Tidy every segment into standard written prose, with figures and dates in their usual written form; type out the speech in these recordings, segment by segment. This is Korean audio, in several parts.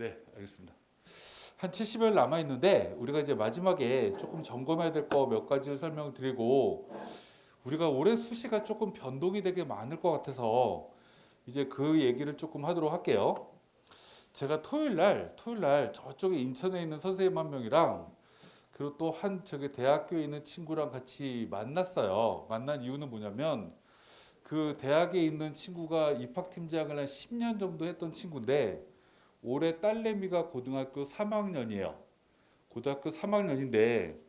네, 알겠습니다. 한 70일 남아 있는데 우리가 이제 마지막에 조금 점검해야 될 거 몇 가지를 설명드리고 우리가 올해 수시가 조금 변동이 되게 많을 것 같아서 이제 그 얘기를 조금 하도록 할게요. 제가 토요일 날 저쪽에 인천에 있는 선생님 한 명이랑 그리고 또 한 저기 대학교에 있는 친구랑 같이 만났어요. 만난 이유는 뭐냐면 그 대학에 있는 친구가 입학팀장을 한 10년 정도 했던 친구인데 올해 딸내미가 고등학교 3학년이에요. 고등학교 3학년인데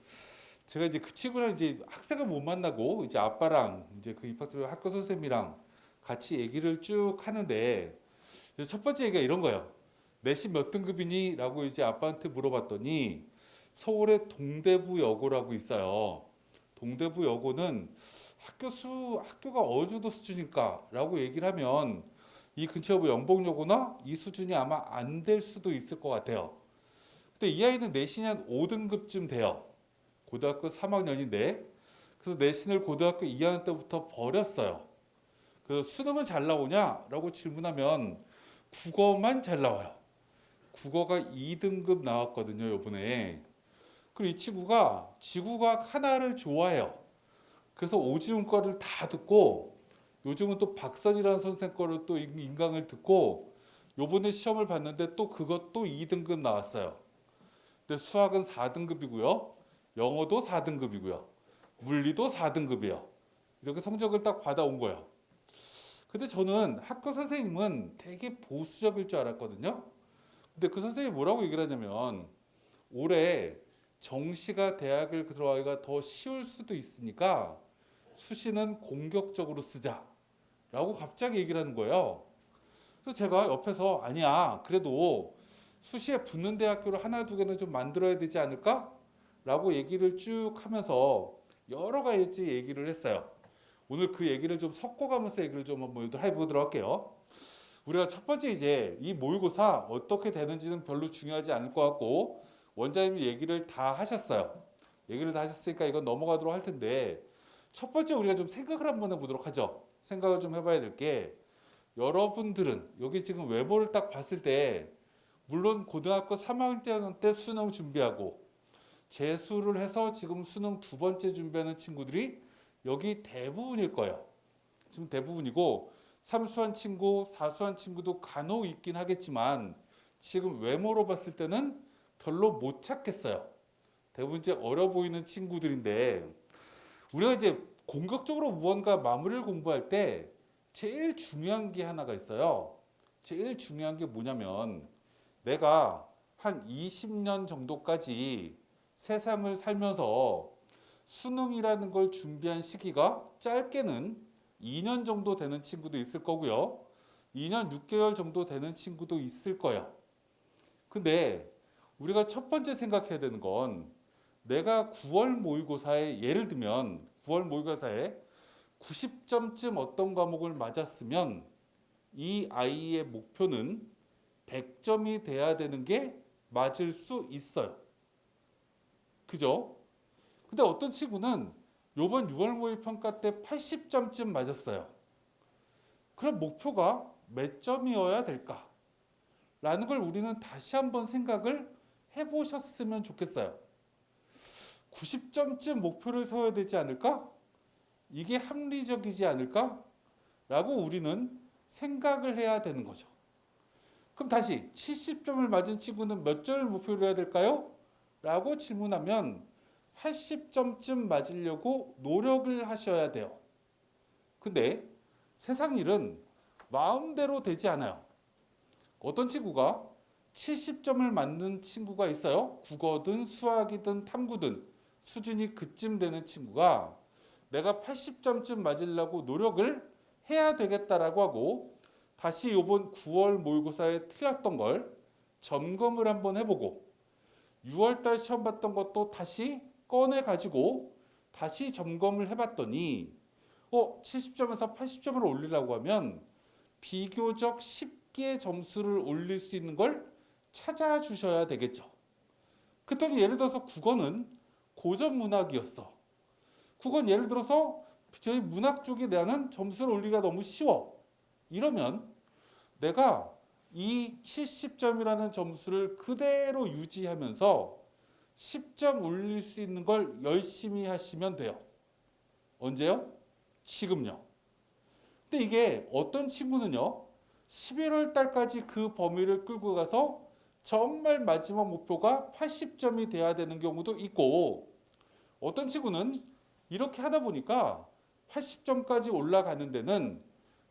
제가 이제 그 친구랑 이제 학생을 못 만나고 이제 아빠랑 이제 그 입학팀 학교 선생님이랑 같이 얘기를 쭉 하는데 첫 번째 얘기가 이런 거예요. 내신 몇 등급이니? 라고 이제 아빠한테 물어봤더니 서울의 동대부여고라고 있어요. 동대부여고는 학교가 어느 정도 수준일까? 라고 얘기를 하면 이 근처 뭐 영봉여고나 이 수준이 아마 안 될 수도 있을 것 같아요. 근데 이 아이는 내신이 한 5등급쯤 돼요. 고등학교 3학년인데 그래서 내신을 고등학교 2학년 때부터 버렸어요. 그래서 수능은 잘 나오냐? 라고 질문하면 국어만 잘 나와요. 국어가 2등급 나왔거든요, 이번에. 그리고 이 친구가 지구과학 하나를 좋아해요. 그래서 오지훈 거를 다 듣고 요즘은 또 박선이라는 선생 거를 또 인강을 듣고 요번에 시험을 봤는데 또 그것도 2등급 나왔어요. 근데 수학은 4등급이고요. 영어도 4등급이고요. 물리도 4등급이에요. 이렇게 성적을 딱 받아온 거예요. 근데 저는 학교 선생님은 되게 보수적일 줄 알았거든요. 근데 그 선생님이 뭐라고 얘기를 하냐면 올해 정시가 대학을 들어가기가 더 쉬울 수도 있으니까 수시는 공격적으로 쓰자라고 갑자기 얘기를 하는 거예요. 그래서 제가 옆에서 아니야 그래도 수시에 붙는 대학교를 하나 두 개는 좀 만들어야 되지 않을까? 라고 얘기를 쭉 하면서 여러 가지 얘기를 했어요. 오늘 그 얘기를 좀 섞어가면서 얘기를 좀 한번 해보도록 할게요. 우리가 첫 번째 이제 이 모의고사 어떻게 되는지는 별로 중요하지 않을 것 같고 원장님이 얘기를 다 하셨어요. 얘기를 다 하셨으니까 이건 넘어가도록 할 텐데 첫 번째 우리가 좀 생각을 한번 해보도록 하죠. 생각을 좀 해봐야 될 게 여러분들은 여기 지금 외모를 딱 봤을 때 물론 고등학교 3학년 때 수능 준비하고 재수를 해서 지금 수능 두 번째 준비하는 친구들이 여기 대부분일 거예요. 지금 대부분이고 삼수한 친구, 사수한 친구도 간혹 있긴 하겠지만 지금 외모로 봤을 때는 별로 못 찾겠어요. 대부분 이제 어려 보이는 친구들인데 우리가 이제 공격적으로 무언가 마무리를 공부할 때 제일 중요한 게 하나가 있어요. 제일 중요한 게 뭐냐면 내가 한 20년 정도까지 세상을 살면서 수능이라는 걸 준비한 시기가 짧게는 2년 정도 되는 친구도 있을 거고요. 2년 6개월 정도 되는 친구도 있을 거예요. 근데 우리가 첫 번째 생각해야 되는 건 내가 9월 모의고사에 예를 들면 9월 모의고사에 90점쯤 어떤 과목을 맞았으면 이 아이의 목표는 100점이 돼야 되는 게 맞을 수 있어요. 그죠? 근데 어떤 친구는 요번 6월 모의평가 때 80점쯤 맞았어요. 그럼 목표가 몇 점이어야 될까? 라는 걸 우리는 다시 한번 생각을 해보셨으면 좋겠어요. 90점쯤 목표를 세워야 되지 않을까? 이게 합리적이지 않을까? 라고 우리는 생각을 해야 되는 거죠. 그럼 다시 70점을 맞은 친구는 몇 점을 목표로 해야 될까요? 라고 질문하면 80점쯤 맞으려고 노력을 하셔야 돼요. 근데 세상 일은 마음대로 되지 않아요. 어떤 친구가 70점을 맞는 친구가 있어요. 국어든 수학이든 탐구든 수준이 그쯤 되는 친구가 내가 80점쯤 맞으려고 노력을 해야 되겠다라고 하고 다시 이번 9월 모의고사에 틀렸던 걸 점검을 한번 해보고 6월달 시험 봤던 것도 다시 꺼내 가지고 다시 점검을 해봤더니 70점에서 80점을 올리려고 하면 비교적 쉽게 점수를 올릴 수 있는 걸 찾아주셔야 되겠죠. 그랬더니 예를 들어서 국어는 고전 문학이었어. 국어는 예를 들어서 저희 문학 쪽에 대한 점수를 올리기가 너무 쉬워. 이러면 내가 이 70점이라는 점수를 그대로 유지하면서 10점 올릴 수 있는 걸 열심히 하시면 돼요. 언제요? 지금요. 근데 이게 어떤 친구는요, 11월 달까지 그 범위를 끌고 가서 정말 마지막 목표가 80점이 돼야 되는 경우도 있고, 어떤 친구는 이렇게 하다 보니까 80점까지 올라가는 데는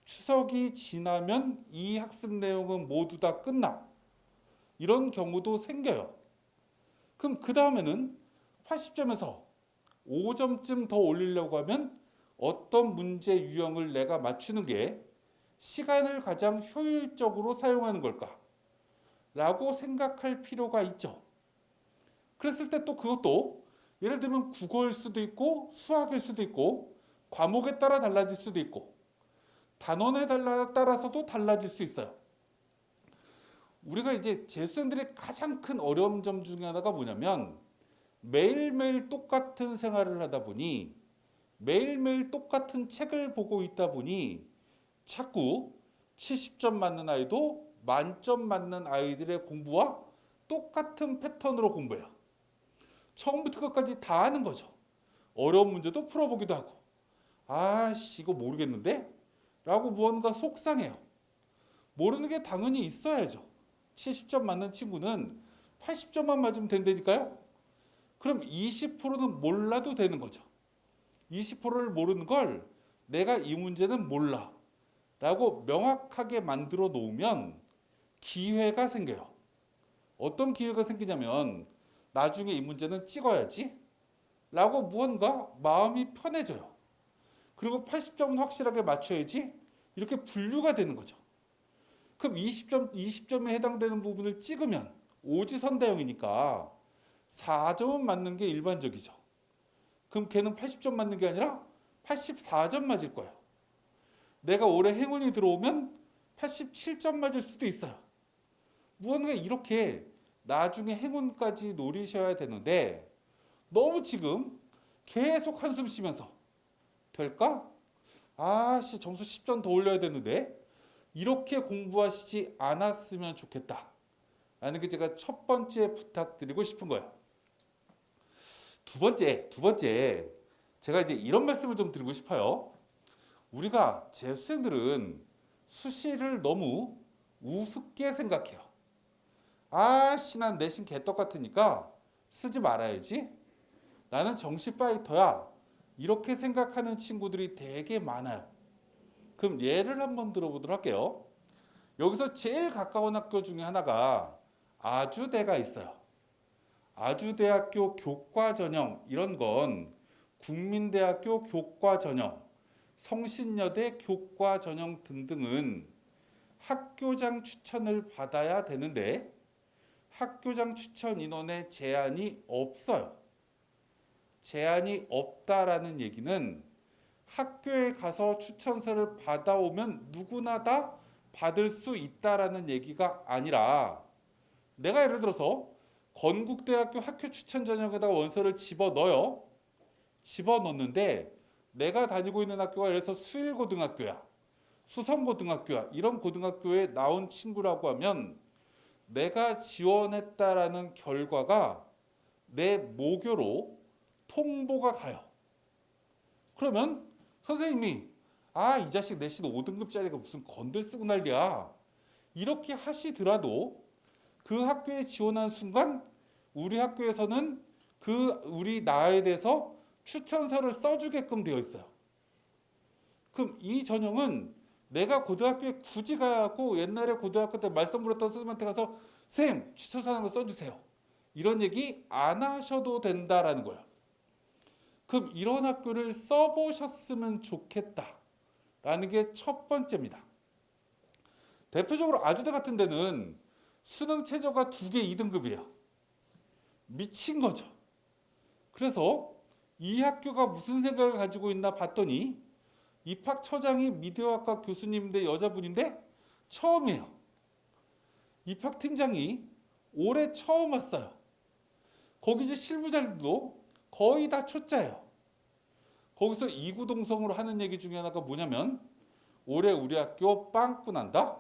추석이 지나면 이 학습 내용은 모두 다 끝나. 이런 경우도 생겨요. 그럼 그 다음에는 80점에서 5점쯤 더 올리려고 하면 어떤 문제 유형을 내가 맞추는 게 시간을 가장 효율적으로 사용하는 걸까? 라고 생각할 필요가 있죠. 그랬을 때 또 그것도 예를 들면 국어일 수도 있고 수학일 수도 있고 과목에 따라 달라질 수도 있고 단원에 따라서도 달라질 수 있어요. 우리가 이제 재수생들의 가장 큰 어려운 점 중에 하나가 뭐냐면 매일매일 똑같은 생활을 하다 보니 매일매일 똑같은 책을 보고 있다 보니 자꾸 70점 맞는 아이도 만점 맞는 아이들의 공부와 똑같은 패턴으로 공부해요. 처음부터 끝까지 다 하는 거죠. 어려운 문제도 풀어보기도 하고 아씨 이거 모르겠는데? 라고 무언가 속상해요. 모르는 게 당연히 있어야죠. 70점 맞는 친구는 80점만 맞으면 된다니까요. 그럼 20%는 몰라도 되는 거죠. 20%를 모르는 걸 내가 이 문제는 몰라 라고 명확하게 만들어 놓으면 기회가 생겨요. 어떤 기회가 생기냐면 나중에 이 문제는 찍어야지 라고 무언가 마음이 편해져요. 그리고 80점은 확실하게 맞춰야지 이렇게 분류가 되는 거죠. 그럼 20점에 해당되는 부분을 찍으면 오지선다형이니까 4점은 맞는 게 일반적이죠. 그럼 걔는 80점 맞는 게 아니라 84점 맞을 거예요. 내가 올해 행운이 들어오면 87점 맞을 수도 있어요. 무언가 이렇게 나중에 행운까지 노리셔야 되는데 너무 지금 계속 한숨 쉬면서 될까? 아씨 점수 10점 더 올려야 되는데 이렇게 공부하시지 않았으면 좋겠다 라는 게 제가 첫 번째 부탁드리고 싶은 거예요. 두 번째 제가 이제 이런 말씀을 좀 드리고 싶어요. 우리가 재수생들은 수시를 너무 우습게 생각해요. 아씨 난 내신 개떡 같으니까 쓰지 말아야지. 나는 정시 파이터야. 이렇게 생각하는 친구들이 되게 많아요. 그럼 예를 한번 들어보도록 할게요. 여기서 제일 가까운 학교 중에 하나가 아주대가 있어요. 아주대학교 교과전형 이런 건 국민대학교 교과전형, 성신여대 교과전형 등등은 학교장 추천을 받아야 되는데 학교장 추천 인원에 제한이 없어요. 제한이 없다라는 얘기는 학교에 가서 추천서를 받아오면 누구나 다 받을 수 있다라는 얘기가 아니라 내가 예를 들어서 건국대학교 학교 추천 전형에다가 원서를 집어넣어요. 집어넣는데 내가 다니고 있는 학교가 예를 들어서 수일고등학교야. 수성고등학교야. 이런 고등학교에 나온 친구라고 하면 내가 지원했다라는 결과가 내 모교로 통보가 가요. 그러면 선생님이 이 자식 내신 5등급짜리가 무슨 건들 쓰고 난리야. 이렇게 하시더라도 그 학교에 지원한 순간 우리 학교에서는 우리 나에 대해서 추천서를 써주게끔 되어 있어요. 그럼 이 전형은 내가 고등학교에 굳이 가고 옛날에 고등학교 때 말씀 물었던 선생님한테 가서 쌤 추천서 하나 써주세요. 이런 얘기 안 하셔도 된다라는 거예요. 그럼 이런 학교를 써보셨으면 좋겠다라는 게 첫 번째입니다. 대표적으로 아주대 같은 데는 수능 최저가 2개 2등급이에요. 미친 거죠. 그래서 이 학교가 무슨 생각을 가지고 있나 봤더니 입학처장이 미디어학과 교수님인데 여자분인데 처음이에요. 입학팀장이 올해 처음 왔어요. 거기 이제 실무자들도 거의 다 초짜예요. 거기서 이구동성으로 하는 얘기 중에 하나가 뭐냐면 올해 우리 학교 빵꾸 난다?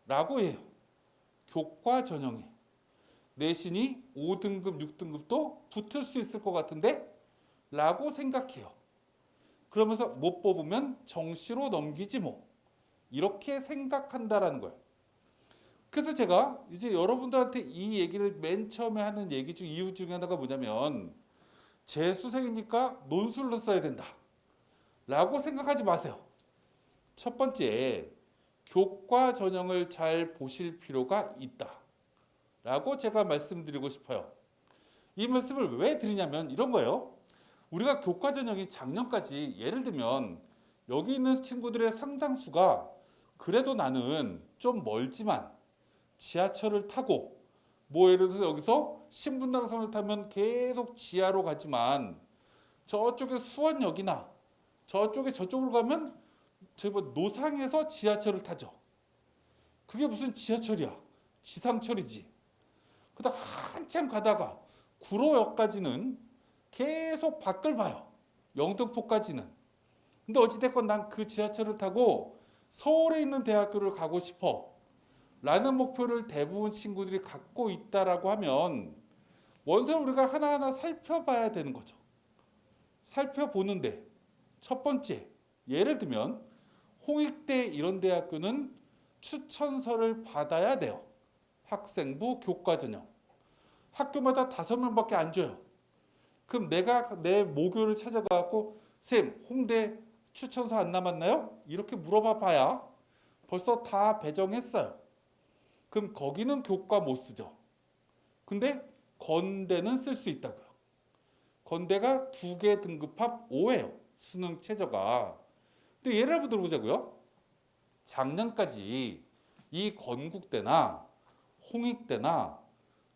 라고 해요. 교과 전형에 내신이 5등급, 6등급도 붙을 수 있을 것 같은데? 라고 생각해요. 그러면서 못 뽑으면 정시로 넘기지 뭐. 이렇게 생각한다라는 거예요. 그래서 제가 이제 여러분들한테 이 얘기를 맨 처음에 하는 얘기 중 이유 중에 하나가 뭐냐면 재수생이니까 논술로 써야 된다. 라고 생각하지 마세요. 첫 번째, 교과 전형을 잘 보실 필요가 있다. 라고 제가 말씀드리고 싶어요. 이 말씀을 왜 드리냐면 이런 거예요. 우리가 교과 전형이 작년까지 예를 들면 여기 있는 친구들의 상당수가 그래도 나는 좀 멀지만 지하철을 타고 뭐 예를 들어서 여기서 신분당선을 타면 계속 지하로 가지만 저쪽에 수원역이나 저쪽으로 가면 저기 뭐 노상에서 지하철을 타죠. 그게 무슨 지하철이야? 지상철이지. 그러다 한참 가다가 구로역까지는 계속 밖을 봐요. 영등포까지는. 근데 어찌됐건 난 그 지하철을 타고 서울에 있는 대학교를 가고 싶어. 라는 목표를 대부분 친구들이 갖고 있다라고 하면 원서를 우리가 하나하나 살펴봐야 되는 거죠. 살펴보는데 첫 번째, 예를 들면 홍익대 이런 대학교는 추천서를 받아야 돼요. 학생부 교과 전형. 학교마다 5명밖에 안 줘요. 그럼 내가 내 모교를 찾아가고 쌤, 홍대 추천서 안 남았나요? 이렇게 물어봐 봐야 벌써 다 배정했어요. 그럼 거기는 교과 못 쓰죠. 근데 건대는 쓸 수 있다고요. 건대가 2개 등급합 5예요. 수능 최저가. 근데 예를 한번 들어보자고요. 작년까지 이 건국대나 홍익대나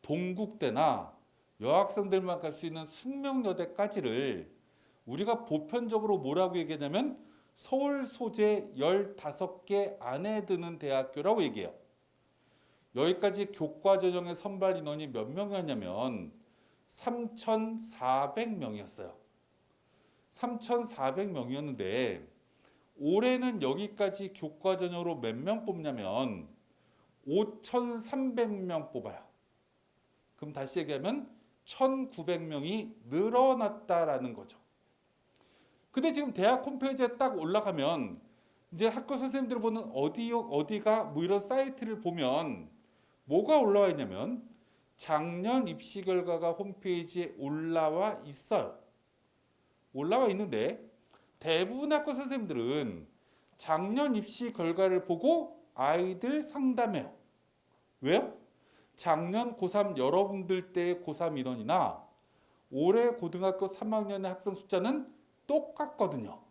동국대나 여학생들만 갈 수 있는 숙명여대까지를 우리가 보편적으로 뭐라고 얘기하냐면 서울 소재 15개 안에 드는 대학교라고 얘기해요. 여기까지 교과 전형의 선발 인원이 몇 명이었냐면 3,400명이었어요. 3,400명이었는데 올해는 여기까지 교과 전형으로 몇 명 뽑냐면 5,300명 뽑아요. 그럼 다시 얘기하면 1,900명이 늘어났다라는 거죠. 근데 지금 대학 홈페이지에 딱 올라가면 이제 학교 선생님들 보는 어디가 뭐 이런 사이트를 보면 뭐가 올라와 있냐면 작년 입시 결과가 홈페이지에 올라와 있어요. 올라와 있는데 대부분 학교 선생님들은 작년 입시 결과를 보고 아이들 상담해요. 왜요? 작년 고3 여러분들 때의 고3 인원이나 올해 고등학교 3학년의 학생 숫자는 똑같거든요.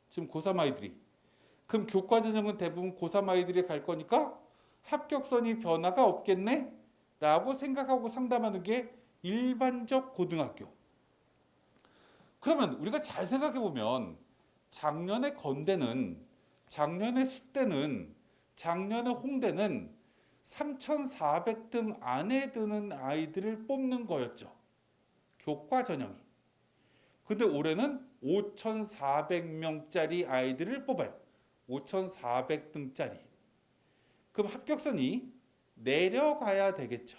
지금 고3 아이들이. 그럼 교과 전형은 대부분 고3 아이들이 갈 거니까 합격선이 변화가 없겠네? 라고 생각하고 상담하는 게 일반적 고등학교. 그러면 우리가 잘 생각해 보면 작년의 건대는, 작년의 숙대는, 작년의 홍대는 3,400등 안에 드는 아이들을 뽑는 거였죠. 교과 전형이. 근데 올해는 5,400명짜리 아이들을 뽑아요. 5,400등짜리. 그럼 합격선이 내려가야 되겠죠.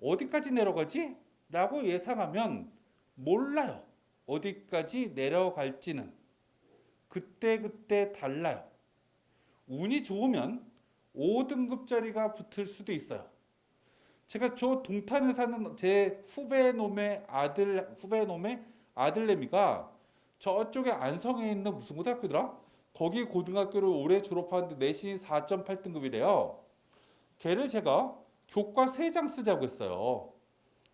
어디까지 내려가지? 라고 예상하면 몰라요. 어디까지 내려갈지는. 그때 달라요. 운이 좋으면 5등급짜리가 붙을 수도 있어요. 제가 저 동탄에 사는 제 후배놈의 아들내미가 저쪽에 안성에 있는 무슨 고등학교더라? 거기 고등학교를 올해 졸업하는데 내신이 4.8등급이래요. 걔를 제가 교과 3장 쓰자고 했어요.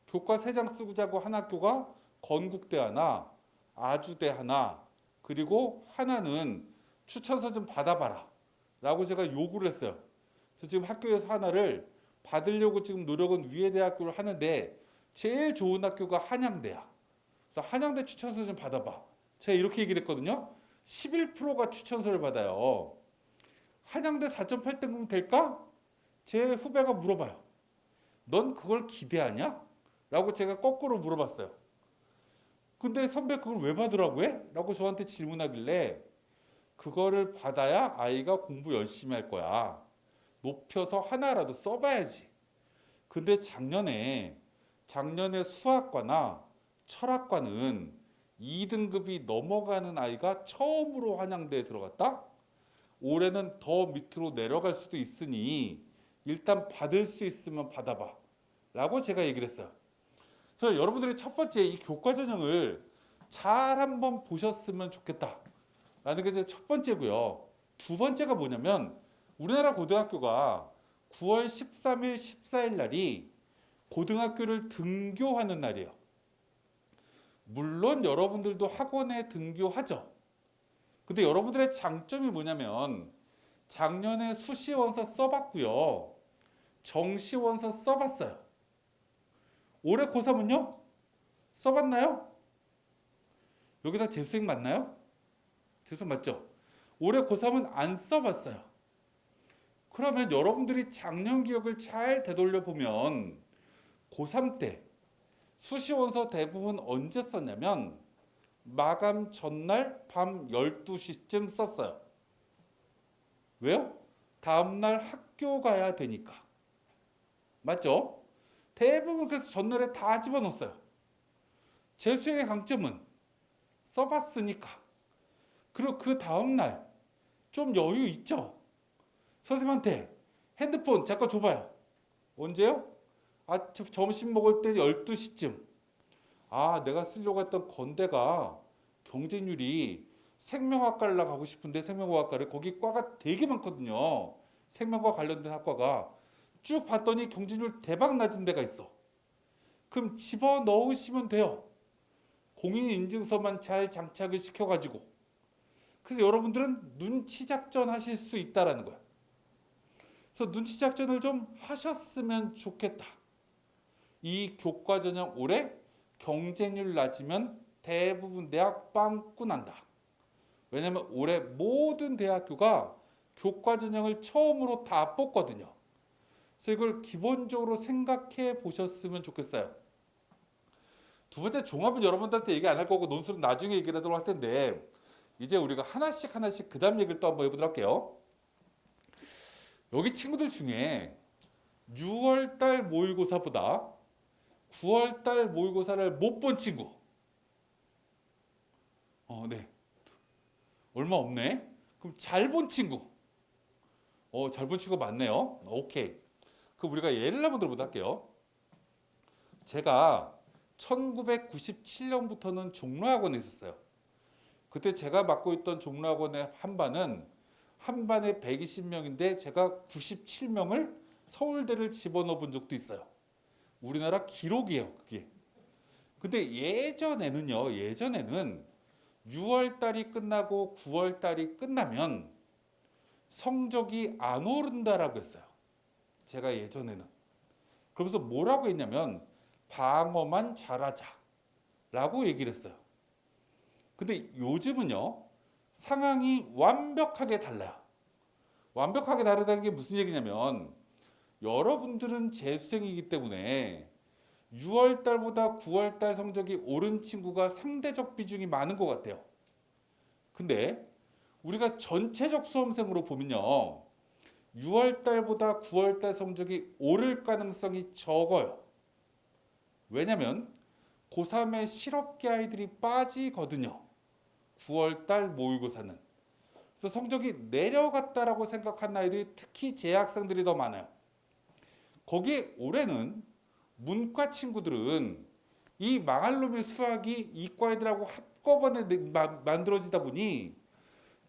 교과 3장 쓰자고 한 학교가 건국대 하나, 아주대 하나, 그리고 하나는 추천서 좀 받아봐라 라고 제가 요구를 했어요. 그래서 지금 학교에서 하나를 받으려고 지금 노력은 위에 대학교를 하는데 제일 좋은 학교가 한양대야. 그래서 한양대 추천서 좀 받아봐. 제가 이렇게 얘기를 했거든요. 11%가 추천서를 받아요. 한양대 4.8등급 될까? 제 후배가 물어봐요. 넌 그걸 기대하냐? 라고 제가 거꾸로 물어봤어요. 근데 선배 그걸 왜 받으라고 해? 라고 저한테 질문하길래 그거를 받아야 아이가 공부 열심히 할 거야. 높여서 하나라도 써봐야지. 근데 작년에 수학과나 철학과는 2등급이 넘어가는 아이가 처음으로 한양대에 들어갔다? 올해는 더 밑으로 내려갈 수도 있으니 일단 받을 수 있으면 받아봐 라고 제가 얘기를 했어요. 그래서 여러분들이 첫 번째 이 교과 전형을 잘 한번 보셨으면 좋겠다 라는 게 제 첫 번째고요. 두 번째가 뭐냐면 우리나라 고등학교가 9월 13일, 14일 날이 고등학교를 등교하는 날이에요. 물론 여러분들도 학원에 등교하죠. 근데 여러분들의 장점이 뭐냐면 작년에 수시 원서 써봤고요. 정시 원서 써봤어요. 올해 고3은요? 써봤나요? 여기다 재수생 맞나요? 재수 맞죠? 올해 고3은 안 써봤어요. 그러면 여러분들이 작년 기억을 잘 되돌려 보면 고3 때 수시 원서 대부분 언제 썼냐면 마감 전날 밤 12시쯤 썼어요. 왜요? 다음날 학교 가야 되니까. 맞죠? 대부분 그래서 전날에 다 집어넣었어요. 재수의 강점은 써봤으니까. 그리고 그 다음날 좀 여유 있죠? 선생님한테 핸드폰 잠깐 줘봐요. 언제요? 점심 먹을 때 12시쯤. 내가 쓰려고 했던 건대가 경쟁률이 생명학과를 가고 싶은데 생명과학과를 거기 과가 되게 많거든요. 생명과 관련된 학과가 쭉 봤더니 경쟁률 대박 낮은 데가 있어. 그럼 집어넣으시면 돼요. 공인인증서만 잘 장착을 시켜가지고. 그래서 여러분들은 눈치 작전 하실 수 있다라는 거야. 그래서 눈치 작전을 좀 하셨으면 좋겠다. 이 교과 전형 올해 경쟁률 낮으면 대부분 대학 빵꾸 난다. 왜냐면 올해 모든 대학교가 교과 전형을 처음으로 다 뽑거든요. 그래서 이걸 기본적으로 생각해 보셨으면 좋겠어요. 두 번째 종합은 여러분들한테 얘기 안 할 거고 논술은 나중에 얘기를 하도록 할 텐데 이제 우리가 하나씩 그 다음 얘기를 또 한번 해보도록 할게요. 여기 친구들 중에 6월달 모의고사보다 9월달 모의고사를 못 본 친구. 네. 얼마 없네. 그럼 잘 본 친구. 잘 본 친구 많네요. 오케이. 그럼 우리가 예를 한번 들어보도록 할게요. 제가 1997년부터는 종로학원에 있었어요. 그때 제가 맡고 있던 종로학원의 한 반에 120명인데 제가 97명을 서울대를 집어넣어 본 적도 있어요. 우리나라 기록이에요, 그게. 근데 예전에는 6월 달이 끝나고 9월 달이 끝나면 성적이 안 오른다라고 했어요. 제가 예전에는. 그러면서 뭐라고 했냐면 방어만 잘하자라고 얘기를 했어요. 근데 요즘은요, 상황이 완벽하게 달라요. 완벽하게 다르다는 게 무슨 얘기냐면 여러분들은 재수생이기 때문에 6월 달보다 9월 달 성적이 오른 친구가 상대적 비중이 많은 것 같아요. 근데 우리가 전체적 수험생으로 보면요. 6월 달보다 9월 달 성적이 오를 가능성이 적어요. 왜냐면 고3에 실업계 아이들이 빠지거든요. 9월 달 모의고사는. 그래서 성적이 내려갔다라고 생각한 아이들이 특히 재학생들이 더 많아요. 거기에 올해는 문과 친구들은 이 망할 놈의 수학이 이과 애들하고 한꺼번에 만들어지다 보니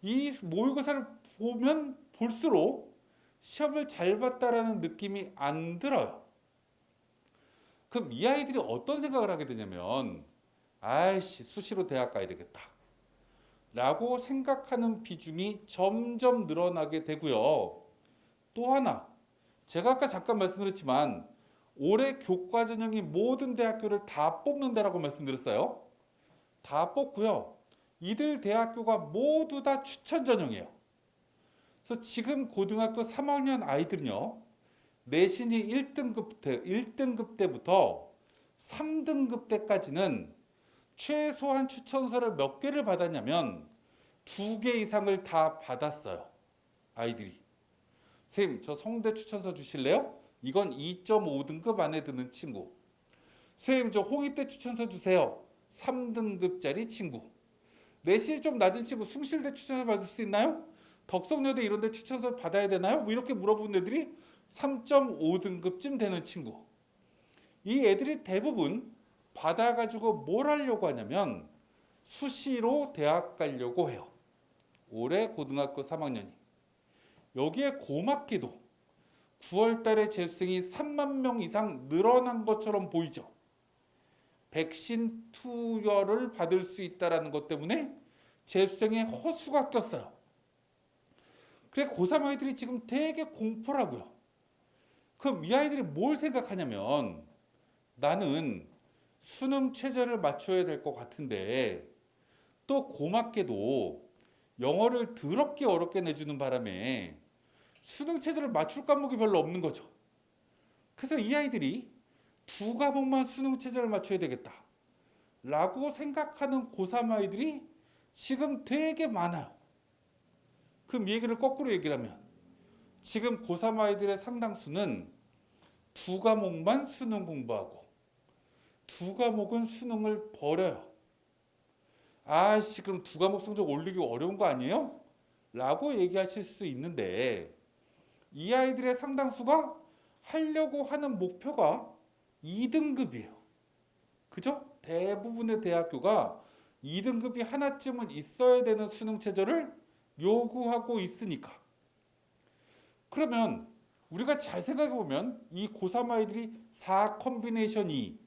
이 모의고사를 보면 볼수록 시험을 잘 봤다라는 느낌이 안 들어요. 그럼 이 아이들이 어떤 생각을 하게 되냐면 수시로 대학 가야 되겠다 라고 생각하는 비중이 점점 늘어나게 되고요. 또 하나, 제가 아까 잠깐 말씀드렸지만 올해 교과 전형이 모든 대학교를 다 뽑는다라고 말씀드렸어요. 다 뽑고요. 이들 대학교가 모두 다 추천 전형이에요. 그래서 지금 고등학교 3학년 아이들은요. 내신이 1등급 때부터 3등급 때까지는 최소한 추천서를 몇 개를 받았냐면 2개 이상을 다 받았어요. 아이들이. 선생님 저 성대 추천서 주실래요? 이건 2.5등급 안에 드는 친구. 선생님 저 홍익대 추천서 주세요. 3등급짜리 친구. 내신이 좀 낮은 친구 숭실대 추천서 받을 수 있나요? 덕성여대 이런 데 추천서 받아야 되나요? 뭐 이렇게 물어보는 애들이 3.5등급쯤 되는 친구. 이 애들이 대부분 받아가지고 뭘 하려고 하냐면 수시로 대학 가려고 해요. 올해 고등학교 3학년이. 여기에 고맙게도 9월 달에 재수생이 3만 명 이상 늘어난 것처럼 보이죠. 백신 투여를 받을 수 있다는 것 때문에 재수생의 허수가 꼈어요. 그래 고3 아이들이 지금 되게 공포라고요. 그럼 이 아이들이 뭘 생각하냐면 나는 수능 최저를 맞춰야 될 것 같은데 또 고맙게도 영어를 더럽게 어렵게 내주는 바람에 수능 최저를 맞출 과목이 별로 없는 거죠. 그래서 이 아이들이 두 과목만 수능 최저를 맞춰야 되겠다 라고 생각하는 고3 아이들이 지금 되게 많아요. 그럼 이 얘기를 거꾸로 얘기를 하면 지금 고3 아이들의 상당수는 두 과목만 수능 공부하고 두 과목은 수능을 버려요. 아씨 그럼 두 과목 성적 올리기 어려운 거 아니에요? 라고 얘기하실 수 있는데 이 아이들의 상당수가 하려고 하는 목표가 2등급이에요. 그죠? 대부분의 대학교가 2등급이 하나쯤은 있어야 되는 수능 최저를 요구하고 있으니까. 그러면 우리가 잘 생각해 보면 이 고3 아이들이 4 컴비네이션 2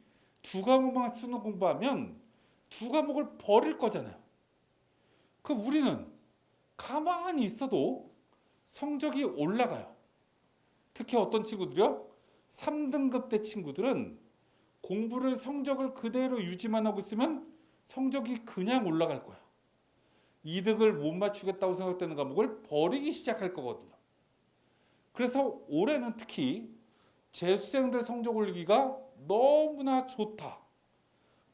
두 과목만 수능 공부하면 두 과목을 버릴 거잖아요. 그럼 우리는 가만히 있어도 성적이 올라가요. 특히 어떤 친구들이요? 3등급 대 친구들은 공부를 성적을 그대로 유지만 하고 있으면 성적이 그냥 올라갈 거예요. 2등을 못 맞추겠다고 생각되는 과목을 버리기 시작할 거거든요. 그래서 올해는 특히 재수생들 성적 올리기가 너무나 좋다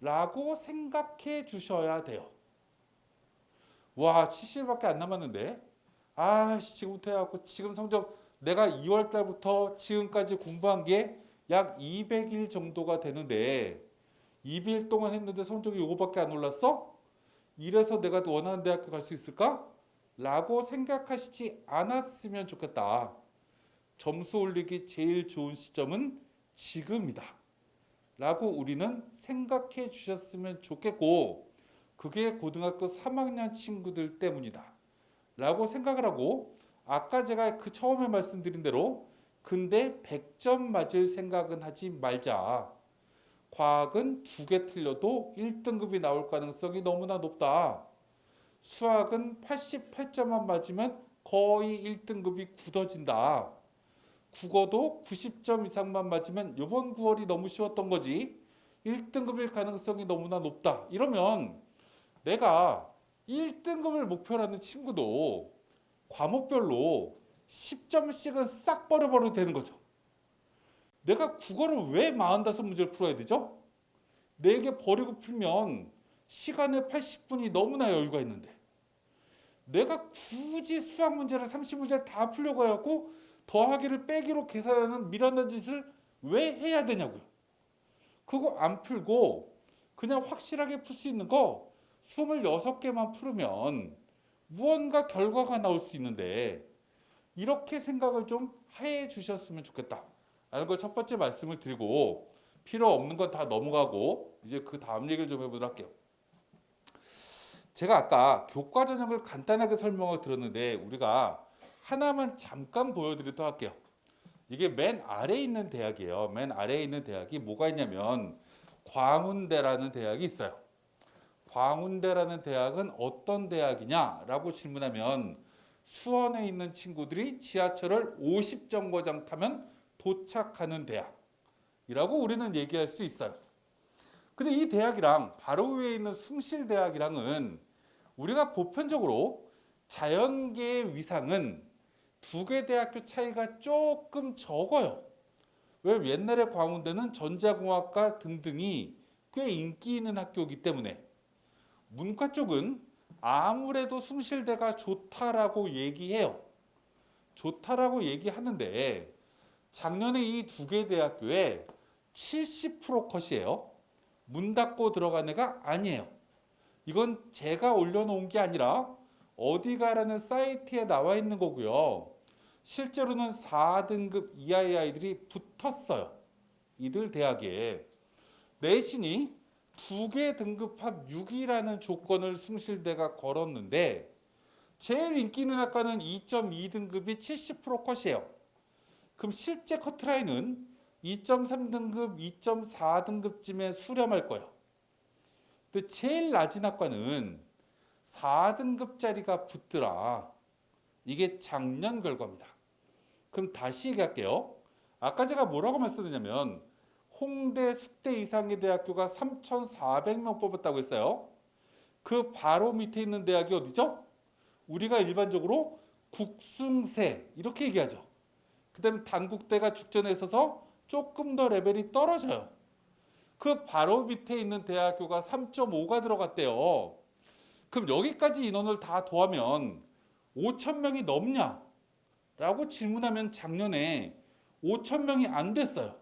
라고 생각해 주셔야 돼요. 와 70일밖에 안 남았는데 지금부터 해갖고 지금 성적 내가 2월 달부터 지금까지 공부한 게 약 200일 정도가 되는데 200일 동안 했는데 성적이 이거밖에 안 올랐어? 이래서 내가 원하는 대학교 갈 수 있을까? 라고 생각하시지 않았으면 좋겠다. 점수 올리기 제일 좋은 시점은 지금이다. 라고 우리는 생각해 주셨으면 좋겠고 그게 고등학교 3학년 친구들 때문이다. 라고 생각을 하고 아까 제가 그 처음에 말씀드린 대로 근데 100점 맞을 생각은 하지 말자. 과학은 2개 틀려도 1등급이 나올 가능성이 너무나 높다. 수학은 88점만 맞으면 거의 1등급이 굳어진다. 국어도 90점 이상만 맞으면 이번 9월이 너무 쉬웠던 거지 1등급일 가능성이 너무나 높다. 이러면 내가 1등급을 목표로 하는 친구도 과목별로 10점씩은 싹 버려버려도 되는 거죠. 내가 국어를 왜 45문제를 풀어야 되죠? 4개 버리고 풀면 시간에 80분이 너무나 여유가 있는데 내가 굳이 수학 문제를 30문제 다 풀려고 해갖고 더하기를 빼기로 계산하는 미련한 짓을 왜 해야 되냐고요. 그거 안 풀고 그냥 확실하게 풀 수 있는 거 26개만 풀으면 무언가 결과가 나올 수 있는데 이렇게 생각을 좀 해 주셨으면 좋겠다. 라는 걸 첫 번째 말씀을 드리고 필요 없는 건 다 넘어가고 이제 그 다음 얘기를 좀 해보도록 할게요. 제가 아까 교과 전형을 간단하게 설명을 들었는데 우리가 하나만 잠깐 보여드리도록 할게요. 이게 맨 아래에 있는 대학이에요. 맨 아래에 있는 대학이 뭐가 있냐면 광운대라는 대학이 있어요. 광운대라는 대학은 어떤 대학이냐라고 질문하면 수원에 있는 친구들이 지하철을 50정거장 타면 도착하는 대학이라고 우리는 얘기할 수 있어요. 근데 이 대학이랑 바로 위에 있는 숭실대학이랑은 우리가 보편적으로 자연계의 위상은 두 개 대학교 차이가 조금 적어요. 왜? 옛날에 광운대는 전자공학과 등등이 꽤 인기 있는 학교이기 때문에 문과 쪽은 아무래도 숭실대가 좋다라고 얘기해요. 좋다라고 얘기하는데 작년에 이 두 개 대학교에 70% 컷이에요. 문 닫고 들어간 애가 아니에요. 이건 제가 올려놓은 게 아니라 어디가라는 사이트에 나와 있는 거고요. 실제로는 4등급 이하의 아이들이 붙었어요. 이들 대학에. 내신이 두 개 등급합 6이라는 조건을 숭실대가 걸었는데 제일 인기 있는 학과는 2.2등급이 70% 컷이에요. 그럼 실제 커트라인은 2.3등급, 2.4등급쯤에 수렴할 거예요. 근데 제일 낮은 학과는 4등급짜리가 붙더라. 이게 작년 결과입니다. 그럼 다시 얘기할게요. 아까 제가 뭐라고 말씀드렸냐면 홍대, 숙대 이상의 대학교가 3,400명 뽑았다고 했어요. 그 바로 밑에 있는 대학이 어디죠? 우리가 일반적으로 국숭세 이렇게 얘기하죠. 그 다음에 단국대가 죽전에 있어서 조금 더 레벨이 떨어져요. 그 바로 밑에 있는 대학교가 3.5가 들어갔대요. 그럼 여기까지 인원을 다 더하면 5,000명이 넘냐? 라고 질문하면 작년에 5,000명이 안 됐어요.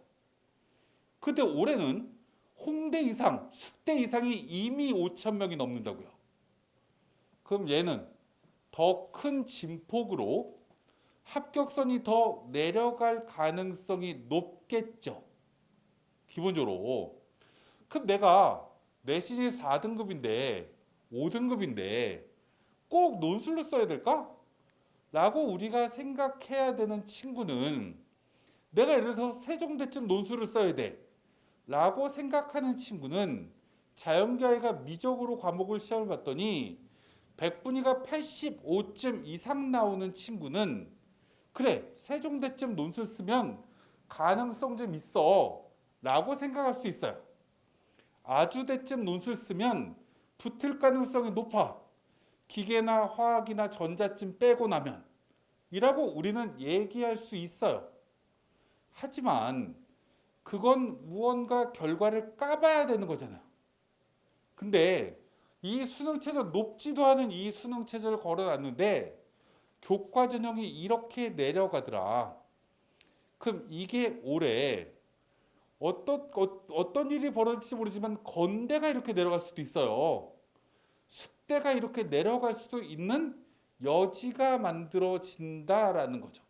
근데 올해는 홍대 이상, 숙대 이상이 이미 5,000명이 넘는다고요. 그럼 얘는 더 큰 진폭으로 합격선이 더 내려갈 가능성이 높겠죠. 기본적으로. 그럼 내가 내신이 4등급인데 5등급인데 꼭 논술로 써야 될까? 라고 우리가 생각해야 되는 친구는 내가 예를 들어서 세종대쯤 논술을 써야 돼 라고 생각하는 친구는 자연계가 미적으로 과목을 시험을 봤더니 100분위가 85점 이상 나오는 친구는 그래 세종대쯤 논술 쓰면 가능성 좀 있어 라고 생각할 수 있어요. 아주대쯤 논술 쓰면 붙을 가능성이 높아. 기계나 화학이나 전자쯤 빼고 나면 이라고 우리는 얘기할 수 있어요. 하지만 그건 무언가 결과를 까봐야 되는 거잖아요. 근데 이 수능 최저 높지도 않은 이 수능 최저를 걸어놨는데 교과 전형이 이렇게 내려가더라. 그럼 이게 올해 어떤 일이 벌어질지 모르지만 건대가 이렇게 내려갈 수도 있어요. 숙대가 이렇게 내려갈 수도 있는 여지가 만들어진다라는 거죠.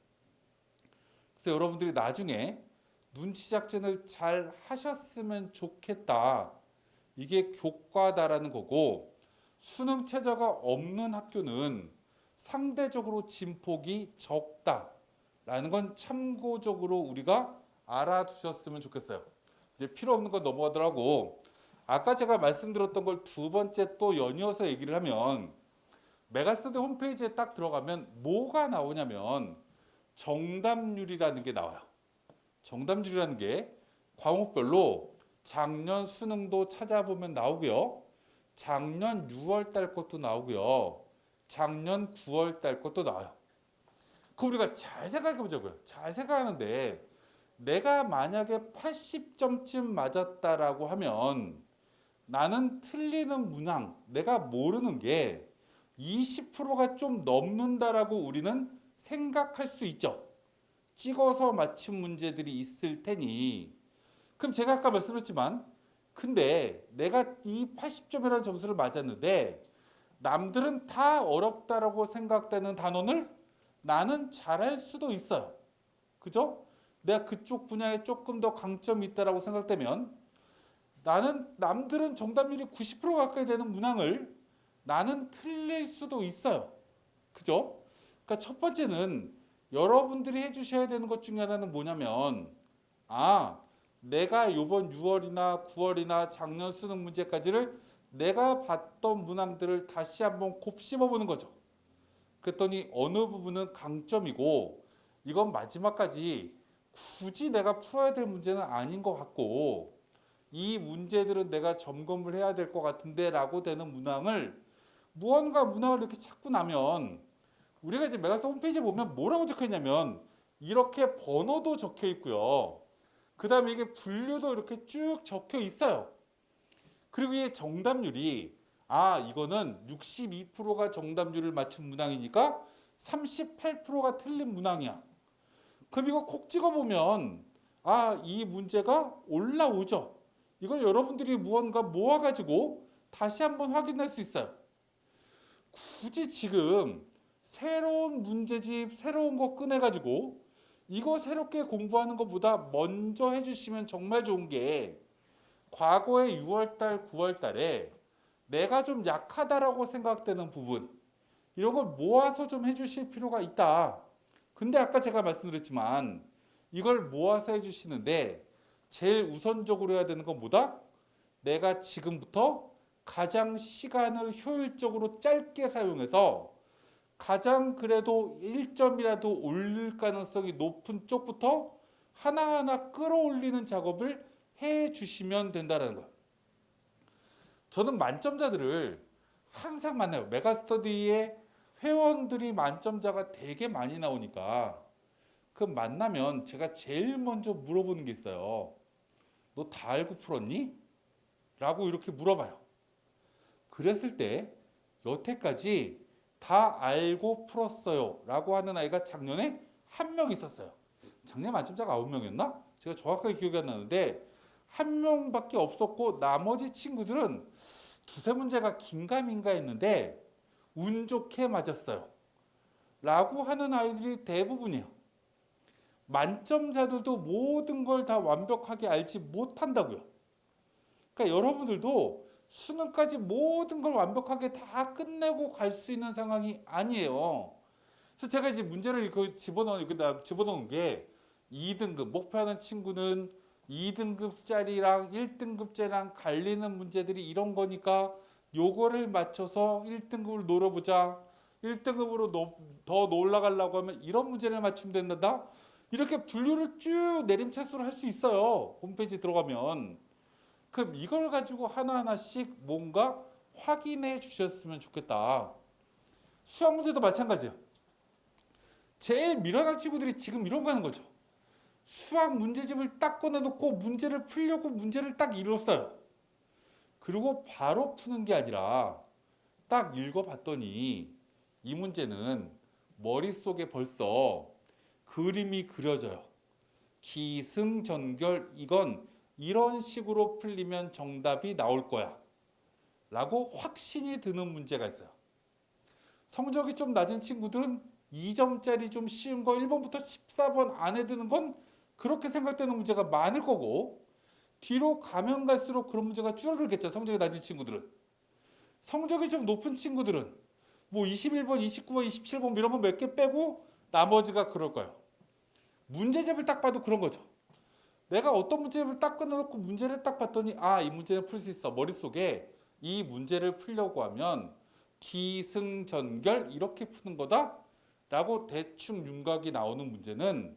그래서 여러분들이 나중에 눈치 작전을 잘 하셨으면 좋겠다. 이게 교과다라는 거고 수능 최저가 없는 학교는 상대적으로 진폭이 적다라는 건 참고적으로 우리가 알아두셨으면 좋겠어요. 이제 필요 없는 건 넘어가더라고. 아까 제가 말씀드렸던 걸 두 번째 또 연이어서 얘기를 하면 메가스터디 홈페이지에 딱 들어가면 뭐가 나오냐면 정답률이라는 게 나와요. 정답률이라는 게 과목별로 작년 수능도 찾아보면 나오고요. 작년 6월 달 것도 나오고요. 작년 9월 달 것도 나와요. 그 우리가 잘 생각해 보자고요. 잘 생각하는데 내가 만약에 80점쯤 맞았다라고 하면 나는 틀리는 문항, 내가 모르는 게 20%가 좀 넘는다라고 우리는 생각할 수 있죠. 찍어서 맞춘 문제들이 있을 테니. 그럼 제가 아까 말씀드렸지만 근데 내가 이 80점이라는 점수를 맞았는데 남들은 다 어렵다라고 생각되는 단원을 나는 잘할 수도 있어요. 그죠? 내가 그쪽 분야에 조금 더 강점이 있다라고 생각되면 나는 남들은 정답률이 90% 가까이 되는 문항을 나는 틀릴 수도 있어요. 그죠? 그러니까 첫 번째는 여러분들이 해주셔야 되는 것 중에 하나는 뭐냐면 내가 이번 6월이나 9월이나 작년 수능 문제까지를 내가 봤던 문항들을 다시 한번 곱씹어보는 거죠. 그랬더니 어느 부분은 강점이고 이건 마지막까지 굳이 내가 풀어야 될 문제는 아닌 것 같고 이 문제들은 내가 점검을 해야 될 것 같은데 라고 되는 문항을 무언가 문항을 이렇게 찾고 나면 우리가 이제 메가스터 홈페이지에 보면 뭐라고 적혀 있냐면 이렇게 번호도 적혀 있고요. 그 다음에 이게 분류도 이렇게 쭉 적혀 있어요. 그리고 이 정답률이 이거는 62%가 정답률을 맞춘 문항이니까 38%가 틀린 문항이야. 그럼 이거 콕 찍어보면 이 문제가 올라오죠. 이걸 여러분들이 무언가 모아가지고 다시 한번 확인할 수 있어요. 굳이 지금 새로운 문제집 새로운 거 꺼내가지고 이거 새롭게 공부하는 것보다 먼저 해주시면 정말 좋은 게 과거에 6월달, 9월달에 내가 좀 약하다라고 생각되는 부분 이런 걸 모아서 좀 해주실 필요가 있다. 근데 아까 제가 말씀드렸지만 이걸 모아서 해주시는데 제일 우선적으로 해야 되는 건 뭐다? 내가 지금부터 가장 시간을 효율적으로 짧게 사용해서 가장 그래도 1점이라도 올릴 가능성이 높은 쪽부터 하나하나 끌어올리는 작업을 해 주시면 된다는 거예요. 저는 만점자들을 항상 만나요. 메가스터디에 회원들이 만점자가 되게 많이 나오니까 그 만나면 제가 제일 먼저 물어보는 게 있어요. 너 다 알고 풀었니? 라고 이렇게 물어봐요. 그랬을 때 여태까지 다 알고 풀었어요 라고 하는 아이가 작년에 한 명 있었어요. 작년 만점자가 9명이었나? 제가 정확하게 기억이 안 나는데 한 명밖에 없었고 나머지 친구들은 두세 문제가 긴가민가 했는데 운 좋게 맞았어요 라고 하는 아이들이 대부분이에요. 만점자들도 모든 걸 다 완벽하게 알지 못한다고요. 그러니까 여러분들도 수능까지 모든 걸 완벽하게 다 끝내고 갈 수 있는 상황이 아니에요. 그래서 제가 이제 문제를 집어넣은 게 2등급 목표하는 친구는 2등급짜리랑 1등급짜리랑 갈리는 문제들이 이런 거니까 요거를 맞춰서 1등급을 노려보자. 1등급으로 더 올라가려고 하면 이런 문제를 맞추면 된다. 이렇게 분류를 쭉 내림차수로 할 수 있어요. 홈페이지 들어가면. 그럼 이걸 가지고 하나하나씩 뭔가 확인해 주셨으면 좋겠다. 수학 문제도 마찬가지예요. 제일 미련한 친구들이 지금 이런 거 하는 거죠. 수학 문제집을 딱 꺼내놓고 문제를 풀려고 문제를 딱 읽었어요. 그리고 바로 푸는 게 아니라 딱 읽어봤더니 이 문제는 머릿속에 벌써 그림이 그려져요. 기승전결 이건 이런 식으로 풀리면 정답이 나올 거야 라고 확신이 드는 문제가 있어요. 성적이 좀 낮은 친구들은 2점짜리 좀 쉬운 거 1번부터 14번 안에 드는 건 그렇게 생각되는 문제가 많을 거고 뒤로 가면 갈수록 그런 문제가 줄어들겠죠. 성적이 낮은 친구들은. 성적이 좀 높은 친구들은 뭐 21번, 29번, 27번 이런 거 몇 개 빼고 나머지가 그럴 거예요. 문제집을 딱 봐도 그런 거죠. 내가 어떤 문제를 딱 끊어놓고 문제를 딱 봤더니 이 문제는 풀 수 있어. 머릿속에 이 문제를 풀려고 하면 기승전결 이렇게 푸는 거다 라고 대충 윤곽이 나오는 문제는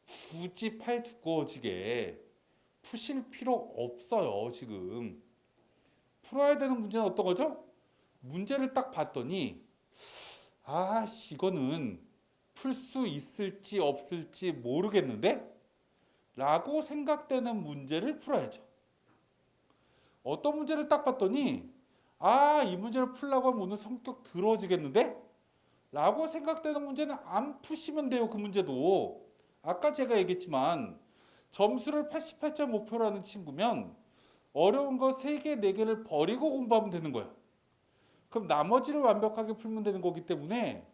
굳이 팔 두꺼워지게 푸실 필요 없어요. 지금 풀어야 되는 문제는 어떤 거죠? 문제를 딱 봤더니 이거는 풀 수 있을지 없을지 모르겠는데? 라고 생각되는 문제를 풀어야죠. 어떤 문제를 딱 봤더니 이 문제를 풀려고 하면 오늘 성격 더러워지겠는데? 라고 생각되는 문제는 안 푸시면 돼요. 그 문제도. 아까 제가 얘기했지만 점수를 88점 목표라는 친구면 어려운 거 3개, 4개를 버리고 공부하면 되는 거예요. 그럼 나머지를 완벽하게 풀면 되는 거기 때문에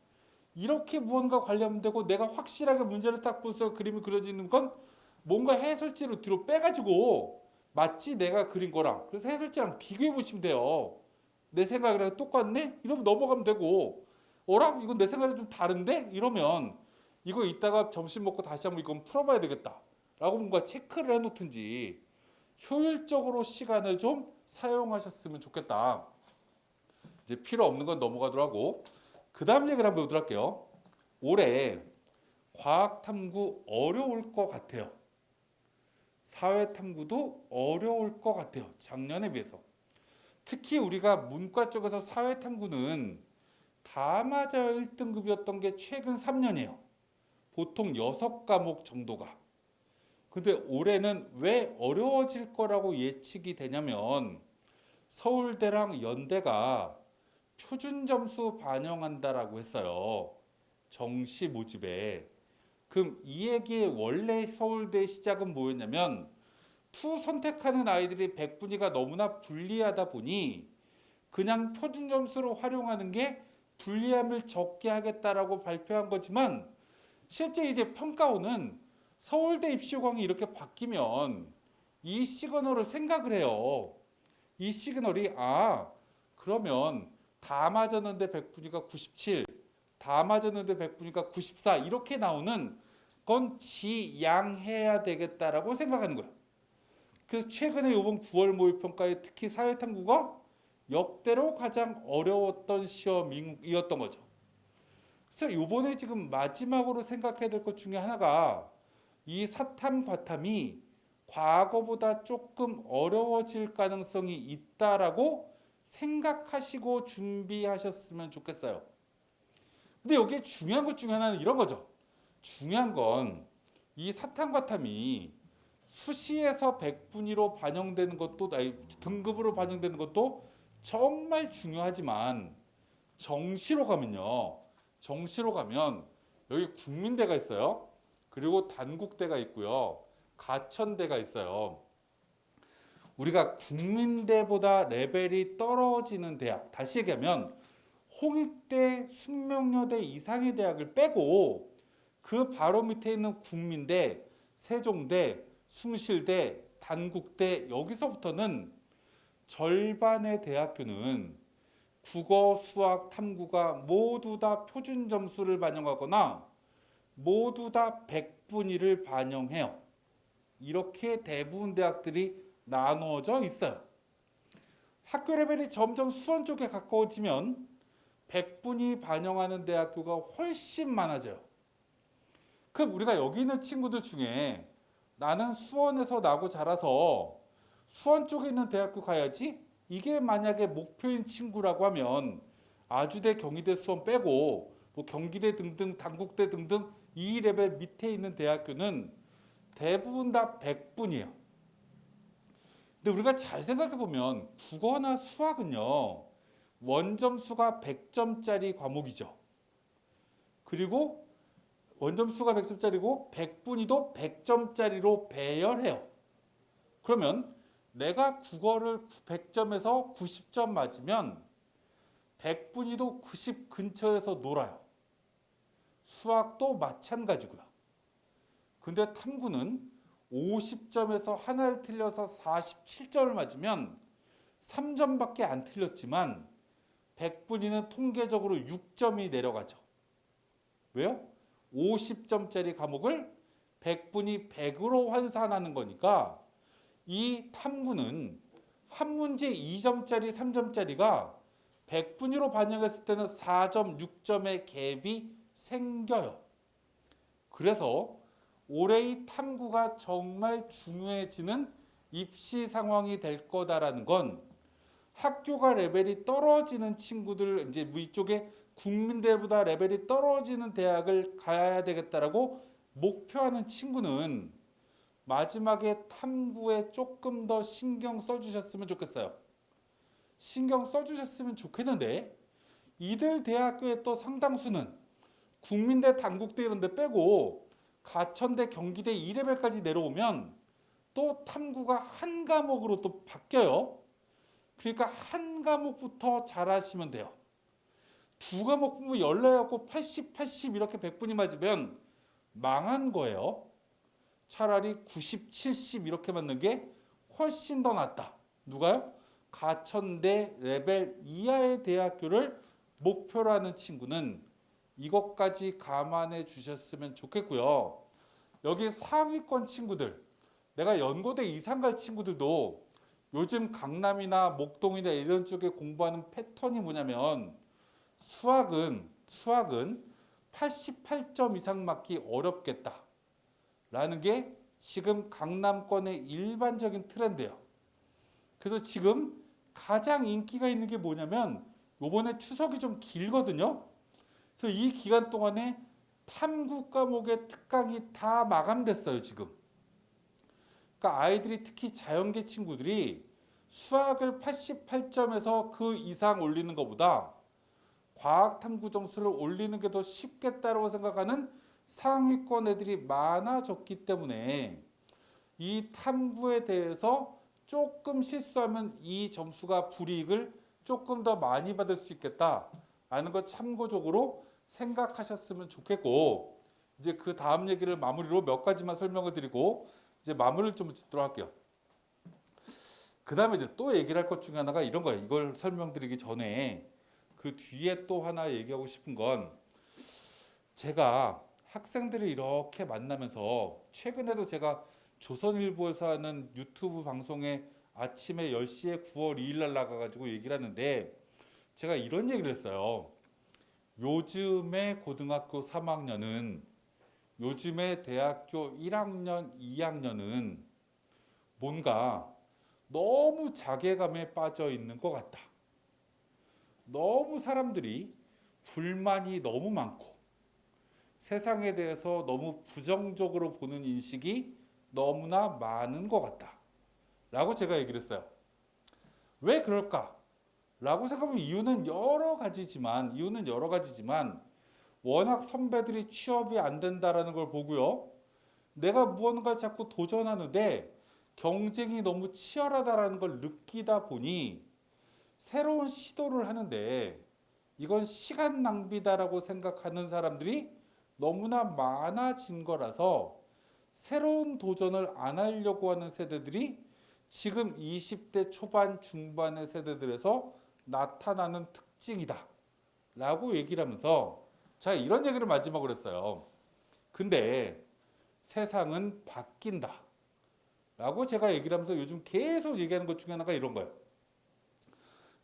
이렇게 무언가 관리하면 되고 내가 확실하게 문제를 딱 보면서 그림이 그려지는 건 뭔가 해설지를 뒤로 빼가지고 마치 내가 그린 거랑 그래서 해설지랑 비교해 보시면 돼요. 내 생각이랑 똑같네? 이러면 넘어가면 되고 이건 내 생각이 좀 다른데? 이러면 이거 이따가 점심 먹고 다시 한번 이건 풀어봐야 되겠다 라고 뭔가 체크를 해놓든지 효율적으로 시간을 좀 사용하셨으면 좋겠다. 이제 필요 없는 건 넘어가더라고. 그 다음 얘기를 한번 보도록 할게요. 올해 과학탐구 어려울 것 같아요. 사회탐구도 어려울 것 같아요. 작년에 비해서. 특히 우리가 문과 쪽에서 사회탐구는 다 맞아 1등급이었던 게 최근 3년이에요. 보통 6과목 정도가. 근데 올해는 왜 어려워질 거라고 예측이 되냐면 서울대랑 연대가 표준 점수 반영한다라고 했어요. 정시 모집에. 그럼 이 얘기의 원래 서울대 시작은 뭐였냐면 투 선택하는 아이들이 백분위가 너무나 불리하다 보니 그냥 표준 점수로 활용하는 게 불리함을 적게 하겠다라고 발표한 거지만 실제 이제 평가원은 서울대 입시 요강이 이렇게 바뀌면 이 시그널을 생각을 해요. 이 시그널이 그러면 다 맞았는데 백분위가 97, 다 맞았는데 백분위가 94 이렇게 나오는 건 지양해야 되겠다라고 생각하는 거예요. 그래서 최근에 이번 9월 모의평가에 특히 사회탐구가 역대로 가장 어려웠던 시험이었던 거죠. 그래서 이번에 지금 마지막으로 생각해야 될 것 중에 하나가 이 사탐 과탐이 과거보다 조금 어려워질 가능성이 있다라고 생각하시고 준비하셨으면 좋겠어요. 근데 여기에 중요한 것 중에 하나는 이런 거죠. 중요한 건 이 사탐 과탐이 수시에서 백분위로 반영되는 것도 등급으로 반영되는 것도 정말 중요하지만 정시로 가면요. 정시로 가면 여기 국민대가 있어요. 그리고 단국대가 있고요. 가천대가 있어요. 우리가 국민대보다 레벨이 떨어지는 대학, 다시 얘기하면 홍익대, 숙명여대 이상의 대학을 빼고 그 바로 밑에 있는 국민대, 세종대, 숭실대, 단국대 여기서부터는 절반의 대학교는 국어, 수학, 탐구가 모두 다 표준 점수를 반영하거나 모두 다 백분위를 반영해요. 이렇게 대부분 대학들이 나누어져 있어요. 학교 레벨이 점점 수원 쪽에 가까워지면 백분위 반영하는 대학교가 훨씬 많아져요. 그럼 우리가 여기 있는 친구들 중에 나는 수원에서 나고 자라서 수원 쪽에 있는 대학교 가야지 이게 만약에 목표인 친구라고 하면 아주대, 경희대, 수원 빼고 뭐 경기대 등등 단국대 등등 이 레벨 밑에 있는 대학교는 대부분 다 백분이에요. 근데 우리가 잘 생각해 보면 국어나 수학은요. 원점수가 100점짜리 과목이죠. 그리고 원점수가 100점짜리고 백분위도 100점짜리로 배열해요. 그러면 내가 국어를 100점에서 90점 맞으면 백분위도 90 근처에서 놀아요. 수학도 마찬가지고요. 근데 탐구는 50점에서 하나를 틀려서 47점을 맞으면 3점밖에 안 틀렸지만 백분위는 통계적으로 6점이 내려가죠. 왜요? 50점짜리 과목을 백분위 100으로 환산하는 거니까 이 탐구는 한 문제 2점짜리, 3점짜리가 백분위로 반영했을 때는 4점, 6점의 갭이 생겨요. 그래서 올해 이 탐구가 정말 중요해지는 입시 상황이 될 거다라는 건 학교가 레벨이 떨어지는 친구들, 이제 이쪽에 국민대보다 레벨이 떨어지는 대학을 가야 되겠다라고 목표하는 친구는 마지막에 탐구에 조금 더 신경 써주셨으면 좋겠어요. 신경 써주셨으면 좋겠는데 이들 대학교의 또 상당수는 국민대, 단국대 이런 데 빼고 가천대, 경기대 2레벨까지 내려오면 또 탐구가 한 과목으로 또 바뀌어요. 그러니까 한 과목부터 잘하시면 돼요. 두 과목 공부 열려갖고 80, 80 이렇게 백분위 맞으면 망한 거예요. 차라리 90, 70 이렇게 맞는 게 훨씬 더 낫다. 누가요? 가천대 레벨 이하의 대학교를 목표로 하는 친구는 이것까지 감안해 주셨으면 좋겠고요. 여기 상위권 친구들, 내가 연고대 이상 갈 친구들도 요즘 강남이나 목동이나 이런 쪽에 공부하는 패턴이 뭐냐면 수학은 88점 이상 맞기 어렵겠다 라는 게 지금 강남권의 일반적인 트렌드예요. 그래서 지금 가장 인기가 있는 게 뭐냐면 이번에 추석이 좀 길거든요. 그래서 이 기간 동안에 탐구 과목의 특강이 다 마감됐어요, 지금. 그러니까 아이들이 특히 자연계 친구들이 수학을 88점에서 그 이상 올리는 것보다 과학 탐구 점수를 올리는 게 더 쉽겠다고 생각하는 상위권 애들이 많아졌기 때문에 이 탐구에 대해서 조금 실수하면 이 점수가 불이익을 조금 더 많이 받을 수 있겠다 라는 거 참고적으로 생각하셨으면 좋겠고, 이제 그 다음 얘기를 마무리로 몇 가지만 설명을 드리고 이제 마무리를 좀 짓도록 할게요. 그 다음에 이제 또 얘기를 할 것 중에 하나가 이런 거예요. 이걸 설명드리기 전에 그 뒤에 또 하나 얘기하고 싶은 건, 제가 학생들을 이렇게 만나면서 최근에도 제가 조선일보에서 하는 유튜브 방송에 아침에 10시에 9월 2일 날 나가가지고 얘기를 하는데, 제가 이런 얘기를 했어요. 요즘의 고등학교 3학년은, 요즘의 대학교 1학년, 2학년은 뭔가 너무 자괴감에 빠져 있는 것 같다. 너무 사람들이 불만이 너무 많고 세상에 대해서 너무 부정적으로 보는 인식이 너무나 많은 것 같다 라고 제가 얘기를 했어요. 왜 그럴까? 라고 생각하면 이유는 여러 가지지만 워낙 선배들이 취업이 안 된다라는 걸 보고요. 내가 무언가 자꾸 도전하는데 경쟁이 너무 치열하다라는 걸 느끼다 보니 새로운 시도를 하는데 이건 시간 낭비다라고 생각하는 사람들이 너무나 많아진 거라서 새로운 도전을 안 하려고 하는 세대들이 지금 20대 초반 중반의 세대들에서 나타나는 특징이다 라고 얘기를 하면서 제가 이런 얘기를 마지막으로 했어요. 근데 세상은 바뀐다 라고 제가 얘기를 하면서 요즘 계속 얘기하는 것 중에 하나가 이런 거예요.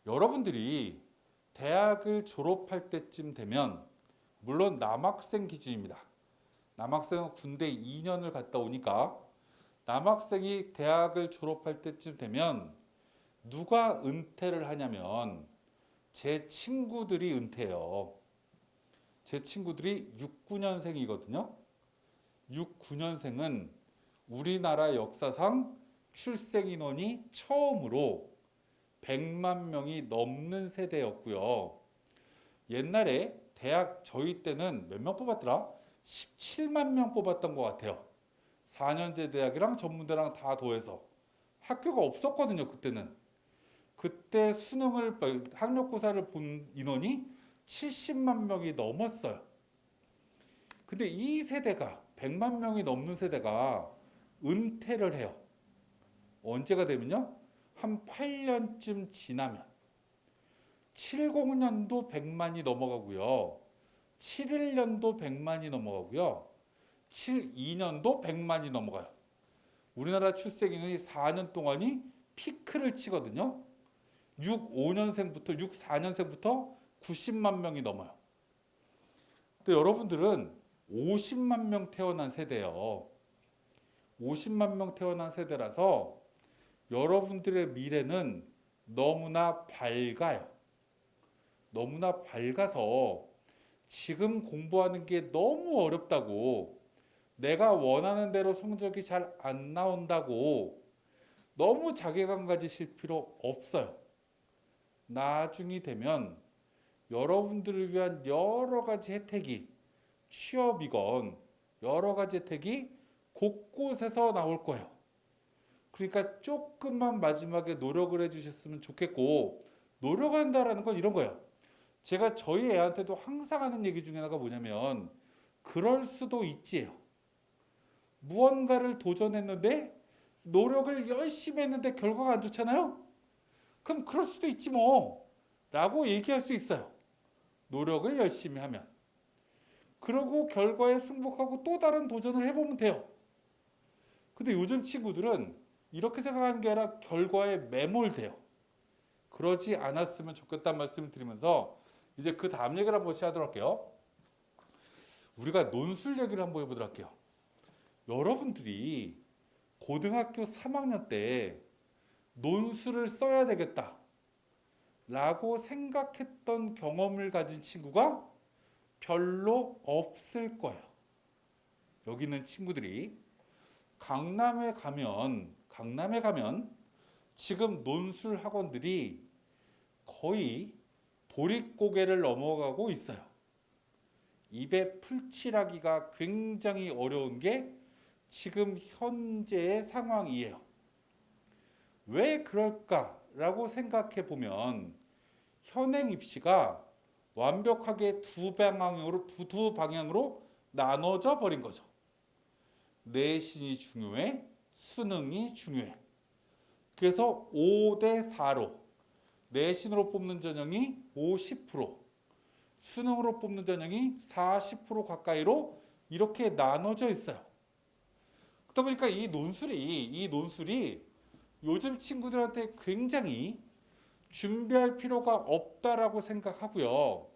여러분들이 대학을 졸업할 때쯤 되면, 물론 남학생 기준입니다. 남학생은 군대 2년을 갔다 오니까 남학생이 대학을 졸업할 때쯤 되면 누가 은퇴를 하냐면 제 친구들이 은퇴해요. 제 친구들이 69년생이거든요. 69년생은 우리나라 역사상 출생 인원이 처음으로 100만 명이 넘는 세대였고요. 옛날에 대학 저희 때는 몇 명 뽑았더라? 17만 명 뽑았던 것 같아요. 4년제 대학이랑 전문대랑 다 더해서. 학교가 없었거든요, 그때는. 그때 학력고사를 본 인원이 70만 명이 넘었어요. 근데 이 세대가, 100만 명이 넘는 세대가 은퇴를 해요. 언제가 되면요? 한 8년쯤 지나면. 70년도 100만이 넘어가고요. 71년도 100만이 넘어가고요. 72년도 100만이 넘어가요. 우리나라 출생인원이 4년 동안이 피크를 치거든요. 64년생부터 90만 명이 넘어요. 근데 여러분들은 50만 명 태어난 세대예요. 50만 명 태어난 세대라서 여러분들의 미래는 너무나 밝아요. 너무나 밝아서 지금 공부하는 게 너무 어렵다고, 내가 원하는 대로 성적이 잘 안 나온다고 너무 자괴감 가지실 필요 없어요. 나중이 되면 여러분들을 위한 여러 가지 혜택이, 취업이건 여러 가지 혜택이 곳곳에서 나올 거예요. 그러니까 조금만 마지막에 노력을 해주셨으면 좋겠고, 노력한다라는 건 이런 거예요. 제가 저희 애한테도 항상 하는 얘기 중에 하나가 뭐냐면, 그럴 수도 있지예요. 무언가를 도전했는데 노력을 열심히 했는데 결과가 안 좋잖아요. 그럼 그럴 수도 있지 뭐 라고 얘기할 수 있어요. 노력을 열심히 하면. 그러고 결과에 승복하고 또 다른 도전을 해보면 돼요. 근데 요즘 친구들은 이렇게 생각하는 게 아니라 결과에 매몰돼요. 그러지 않았으면 좋겠다는 말씀을 드리면서 이제 그 다음 얘기를 한번 시작하도록 할게요. 우리가 논술 얘기를 한번 해보도록 할게요. 여러분들이 고등학교 3학년 때 논술을 써야 되겠다 라고 생각했던 경험을 가진 친구가 별로 없을 거예요. 여기 있는 친구들이 강남에 가면 지금 논술 학원들이 거의 보릿고개를 넘어가고 있어요. 입에 풀칠하기가 굉장히 어려운 게 지금 현재의 상황이에요. 왜 그럴까라고 생각해 보면 현행 입시가 완벽하게 두 방향으로 나눠져 버린 거죠. 내신이 중요해, 수능이 중요해. 그래서 5대 4로 내신으로 뽑는 전형이 50%, 수능으로 뽑는 전형이 40% 가까이로 이렇게 나눠져 있어요. 그러다 보니까 이 논술이 요즘 친구들한테 굉장히 준비할 필요가 없다라고 생각하고요.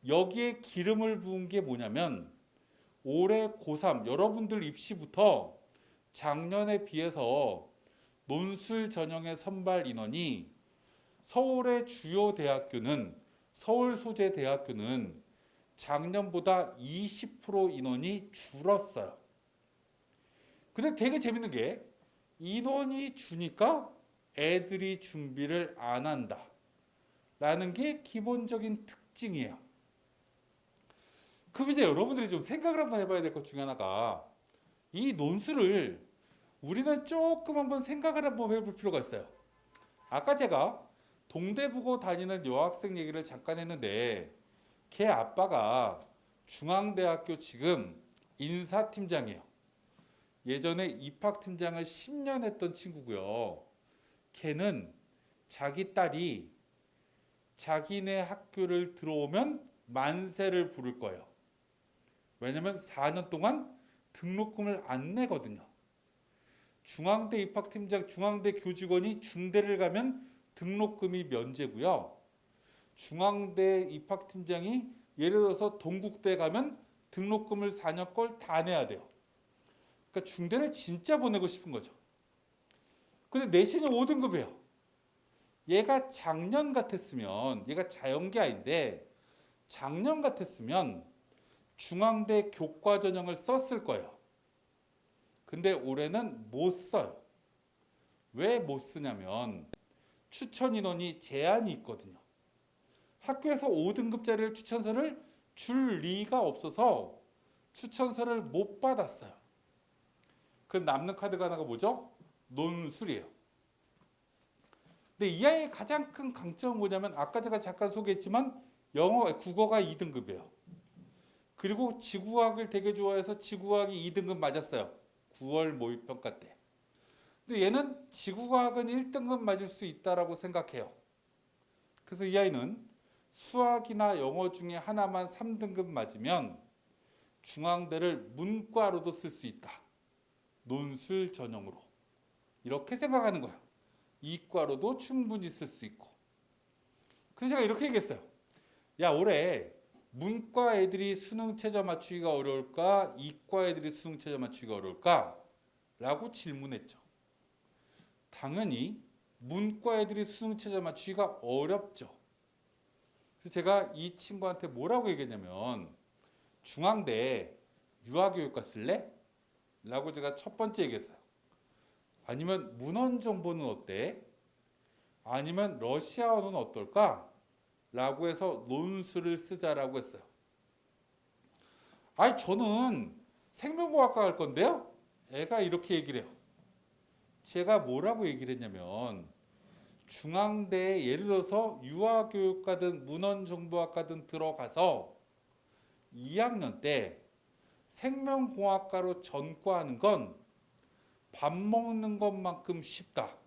여기에 기름을 부은 게 뭐냐면 올해 고3 여러분들 입시부터 작년에 비해서 논술 전형의 선발 인원이 서울의 주요 대학교는 서울 소재 대학교는 작년보다 20% 인원이 줄었어요. 근데 되게 재밌는 게 인원이 주니까 애들이 준비를 안 한다 라는 게 기본적인 특징이에요. 그럼 이제 여러분들이 좀 생각을 한번 해봐야 될 것 중에 하나가 이 논술을 우리는 조금 한번 생각을 한번 해볼 필요가 있어요. 아까 제가 동대부고 다니는 여학생 얘기를 잠깐 했는데 걔 아빠가 중앙대학교 지금 인사팀장이에요. 예전에 입학팀장을 10년 했던 친구고요. 걔는 자기 딸이 자기네 학교를 들어오면 만세를 부를 거예요. 왜냐면 4년 동안 등록금을 안 내거든요. 중앙대 입학팀장, 중앙대 교직원이 중대를 가면 등록금이 면제고요. 중앙대 입학팀장이 예를 들어서 동국대 가면 등록금을 4년 걸 다 내야 돼요. 그러니까 중대를 진짜 보내고 싶은 거죠. 근데 내신이 5등급이에요. 얘가 작년 같았으면, 얘가 자연계아인데 작년 같았으면 중앙대 교과 전형을 썼을 거예요. 근데 올해는 못 써요. 왜 못 쓰냐면 추천 인원이 제한이 있거든요. 학교에서 5등급짜리 추천서를 줄 리가 없어서 추천서를 못 받았어요. 그 남는 카드가 하나가 뭐죠? 논술이에요. 근데 이 아이의 가장 큰 강점은 뭐냐면 아까 제가 잠깐 소개했지만 국어가 2등급이에요. 그리고 지구과학을 되게 좋아해서 지구과학이 2등급 맞았어요. 9월 모의평가 때. 근데 얘는 지구과학은 1등급 맞을 수 있다라고 생각해요. 그래서 이 아이는 수학이나 영어 중에 하나만 3등급 맞으면 중앙대를 문과로도 쓸 수 있다. 논술 전형으로. 이렇게 생각하는 거야. 이과로도 충분히 쓸 수 있고. 그래서 제가 이렇게 얘기했어요. 야, 올해 문과 애들이 수능 최저 맞추기가 어려울까? 이과 애들이 수능 최저 맞추기가 어려울까? 라고 질문했죠. 당연히 문과 애들이 수능 최저 맞추기가 어렵죠. 그래서 제가 이 친구한테 뭐라고 얘기했냐면 중앙대 유아교육과 쓸래? 라고 제가 첫 번째 얘기했어요. 아니면 문헌정보는 어때? 아니면 러시아어는 어떨까? 라고 해서 논술을 쓰자라고 했어요. 아니 저는 생명공학과 갈 건데요? 애가 이렇게 얘기를 해요. 제가 뭐라고 얘기를 했냐면 중앙대에 예를 들어서 유아교육과든 문헌정보학과든 들어가서 2학년 때 생명공학과로 전과하는 건 밥 먹는 것만큼 쉽다라고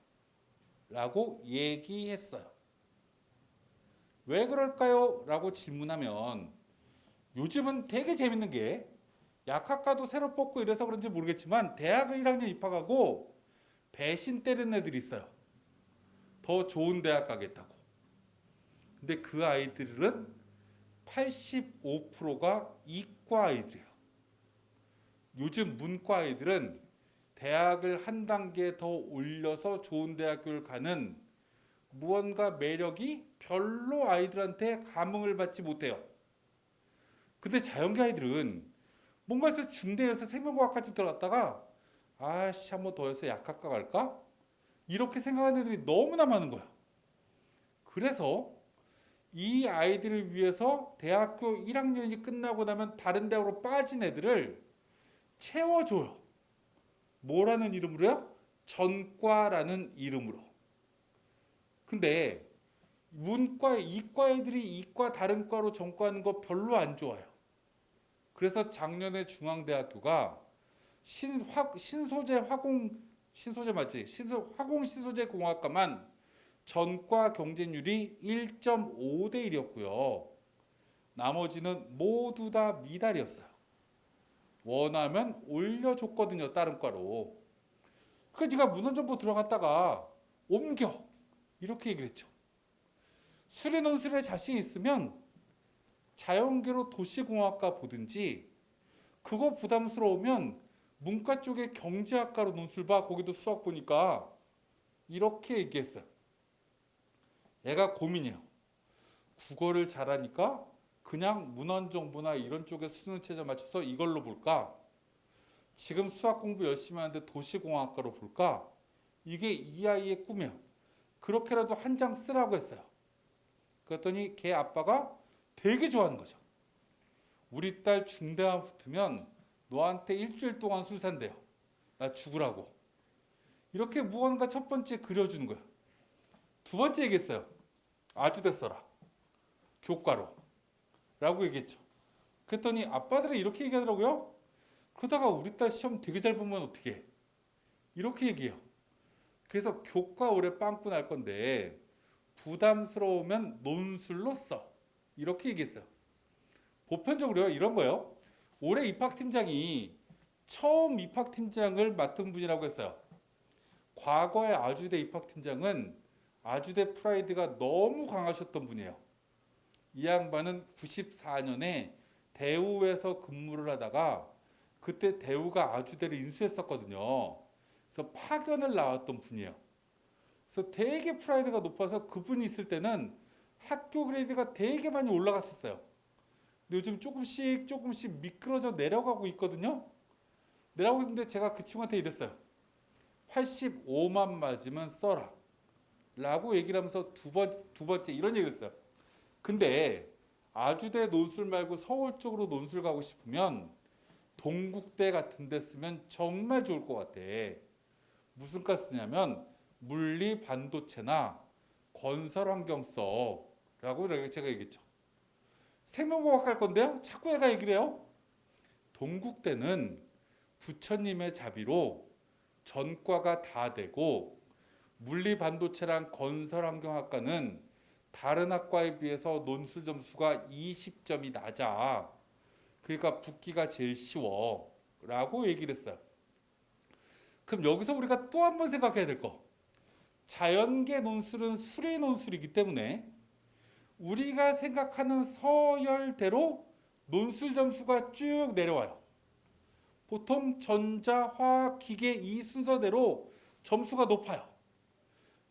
얘기했어요. 왜 그럴까요? 라고 질문하면 요즘은 되게 재밌는 게 약학과도 새로 뽑고 이래서 그런지 모르겠지만 대학을 1학년 입학하고 배신 때리는 애들이 있어요. 더 좋은 대학 가겠다고. 근데 그 아이들은 85%가 이과 아이들이에요. 요즘 문과 아이들은 대학을 한 단계 더 올려서 좋은 대학교를 가는 무언가 매력이 별로 아이들한테 감흥을 받지 못해요. 근데 자연계 아이들은 뭔가 해서 중대에서 생명과학과쯤 들어갔다가 아씨 한번 더 해서 약학과 갈까? 이렇게 생각하는 애들이 너무나 많은 거야. 그래서 이 아이들을 위해서 대학교 1학년이 끝나고 나면 다른 대학으로 빠진 애들을 채워줘요. 뭐라는 이름으로요? 전과라는 이름으로. 근데 문과, 이과 애들이 이과 다른 과로 전과하는 거 별로 안 좋아요. 그래서 작년에 중앙대학교가 신소재 화공 신소재 맞지? 화공 신소재 공학과만 전과 경쟁률이 1.5대 1이었고요. 나머지는 모두 다 미달이었어요. 원하면 올려줬거든요, 다른 과로. 그러니까 네가 문헌정보 들어갔다가 옮겨 이렇게 얘기를 했죠. 수리논술에 자신 있으면 자연계로 도시공학과 보든지, 그거 부담스러우면 문과 쪽에 경제학과로 논술 봐. 거기도 수학 보니까. 이렇게 얘기했어요. 애가 고민이에요. 국어를 잘하니까 그냥 문헌정보나 이런 쪽에 수능 체제 맞춰서 이걸로 볼까? 지금 수학 공부 열심히 하는데 도시공학과로 볼까? 이게 이 아이의 꿈이에요. 그렇게라도 한 장 쓰라고 했어요. 그랬더니 걔 아빠가 되게 좋아하는 거죠. 우리 딸 중대만 붙으면 너한테 일주일 동안 술 산대요. 나 죽으라고. 이렇게 무언가 첫 번째 그려주는 거예요. 두 번째 얘기했어요. 아주대 써라. 교과로. 라고 얘기했죠. 그랬더니 아빠들이 이렇게 얘기하더라고요. 그러다가 우리 딸 시험 되게 잘 보면 어떻게 해? 이렇게 얘기해요. 그래서 교과 올해 빵꾸 날 건데 부담스러우면 논술로 써. 이렇게 얘기했어요. 보편적으로요, 이런 거예요. 올해 입학팀장이 처음 입학팀장을 맡은 분이라고 했어요. 과거의 아주대 입학팀장은 아주대 프라이드가 너무 강하셨던 분이에요. 이 양반은 94년에 대우에서 근무를 하다가 그때 대우가 아주대를 인수했었거든요. 그래서 파견을 나왔던 분이에요. 그래서 되게 프라이드가 높아서 그분이 있을 때는 학교 그레이드가 되게 많이 올라갔었어요. 근데 요즘 조금씩 미끄러져 내려가고 있거든요. 내려가고 있는데 제가 그 친구한테 이랬어요. 85만 맞으면 써라. 라고 얘기를 하면서 두 번째 이런 얘기를 했어요. 근데 아주대 논술 말고 서울 쪽으로 논술 가고 싶으면 동국대 같은 데 쓰면 정말 좋을 것 같아. 무슨 과 쓰냐면 물리 반도체나 건설 환경 써. 라고 제가 얘기했죠. 생명공학 갈 건데요. 자꾸 애가 얘기를 해요. 동국대는 부처님의 자비로 전과가 다 되고 물리 반도체랑 건설 환경학과는 다른 학과에 비해서 논술 점수가 20점이 낮아. 그러니까 붙기가 제일 쉬워. 라고 얘기를 했어요. 그럼 여기서 우리가 또 한 번 생각해야 될 거. 자연계 논술은 수리 논술이기 때문에 우리가 생각하는 서열대로 논술 점수가 쭉 내려와요. 보통 전자, 화학, 기계 이 순서대로 점수가 높아요.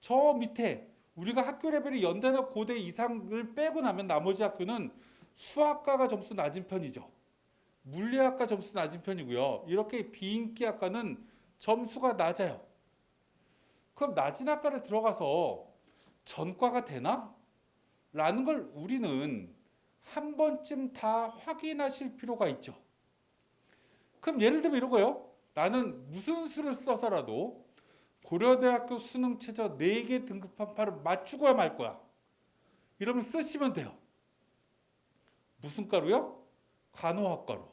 저 밑에 우리가 학교 레벨이 연대나 고대 이상을 빼고 나면 나머지 학교는 수학과가 점수 낮은 편이죠. 물리학과 점수 낮은 편이고요. 이렇게 비인기 학과는 점수가 낮아요. 그럼 낮은 학과를 들어가서 전과가 되나? 라는 걸 우리는 한 번쯤 다 확인하실 필요가 있죠. 그럼 예를 들면 이런 거예요. 나는 무슨 수를 써서라도 고려대학교 수능 최저 4개 등급 한파를 맞추고야 말 거야. 이러면 쓰시면 돼요. 무슨 과로요? 간호학과로.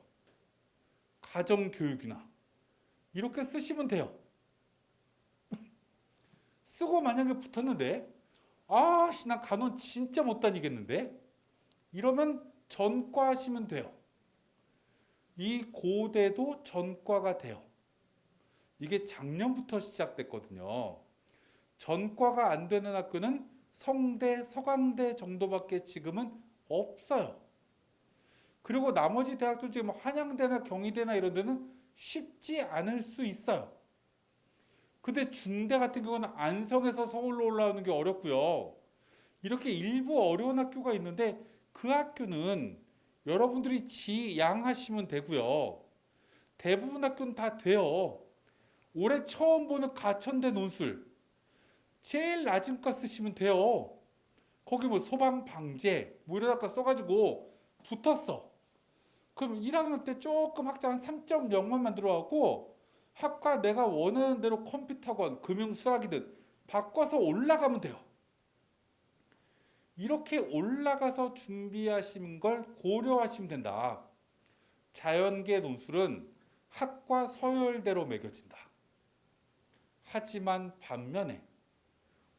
가정교육이나. 이렇게 쓰시면 돼요. 쓰고 만약에 붙었는데 난 간호 진짜 못 다니겠는데? 이러면 전과 하시면 돼요. 이 고대도 전과가 돼요. 이게 작년부터 시작됐거든요. 전과가 안 되는 학교는 성대, 서강대 정도밖에 지금은 없어요. 그리고 나머지 대학도 지금 한양대나 경희대나 이런 데는 쉽지 않을 수 있어요. 근데 중대 같은 경우는 안성에서 서울로 올라오는 게 어렵고요. 이렇게 일부 어려운 학교가 있는데 그 학교는 여러분들이 지양하시면 되고요. 대부분 학교는 다 돼요. 올해 처음 보는 가천대 논술 제일 낮은 과 쓰시면 돼요. 거기 뭐 소방방재 뭐 이러다가 써가지고 붙었어. 그럼 1학년 때 조금 학자 한 3.0만 들어가고 학과 내가 원하는 대로 컴퓨터건 금융수학이든 바꿔서 올라가면 돼요. 이렇게 올라가서 준비하시는 걸 고려하시면 된다. 자연계 논술은 학과 서열대로 매겨진다. 하지만 반면에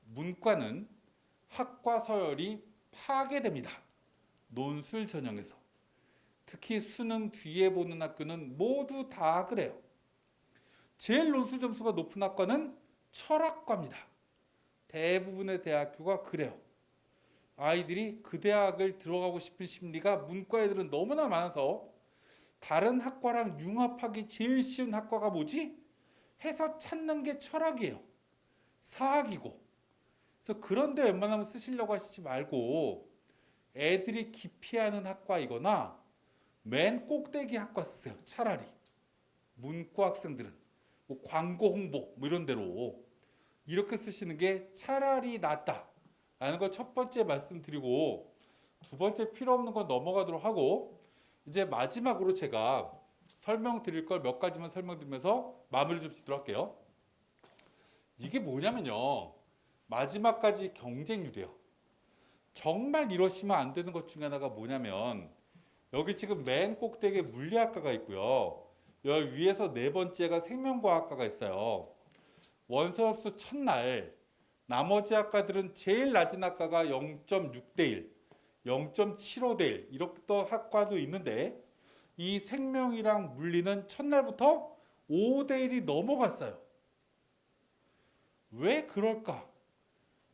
문과는 학과 서열이 파괴됩니다. 논술 전형에서. 특히 수능 뒤에 보는 학교는 모두 다 그래요. 제일 논술 점수가 높은 학과는 철학과입니다. 대부분의 대학교가 그래요. 아이들이 그 대학을 들어가고 싶은 심리가 문과 애들은 너무나 많아서 다른 학과랑 융합하기 제일 쉬운 학과가 뭐지? 해서 찾는 게 철학이에요. 사학이고. 그래서 그런데 웬만하면 쓰시려고 하시지 말고 애들이 기피하는 학과이거나 맨 꼭대기 학과 쓰세요. 차라리. 문과 학생들은 뭐 광고 홍보 뭐 이런 데로 이렇게 쓰시는 게 차라리 낫다라는 걸 첫 번째 말씀드리고, 두 번째 필요 없는 건 넘어가도록 하고, 이제 마지막으로 제가 설명드릴 걸 몇 가지만 설명드리면서 마무리 좀 짓도록 할게요. 이게 뭐냐면요, 마지막까지 경쟁률이에요. 정말 이러시면 안 되는 것 중에 하나가 뭐냐면, 여기 지금 맨 꼭대기에 물리학과가 있고요, 여기 위에서 네 번째가 생명과학과가 있어요. 원서흡수 첫날 나머지 학과들은 제일 낮은 학과가 0.6대 1, 0.75대 1 이렇게 또 학과도 있는데, 이 생명이랑 물리는 첫날부터 5대 1이 넘어갔어요. 왜 그럴까?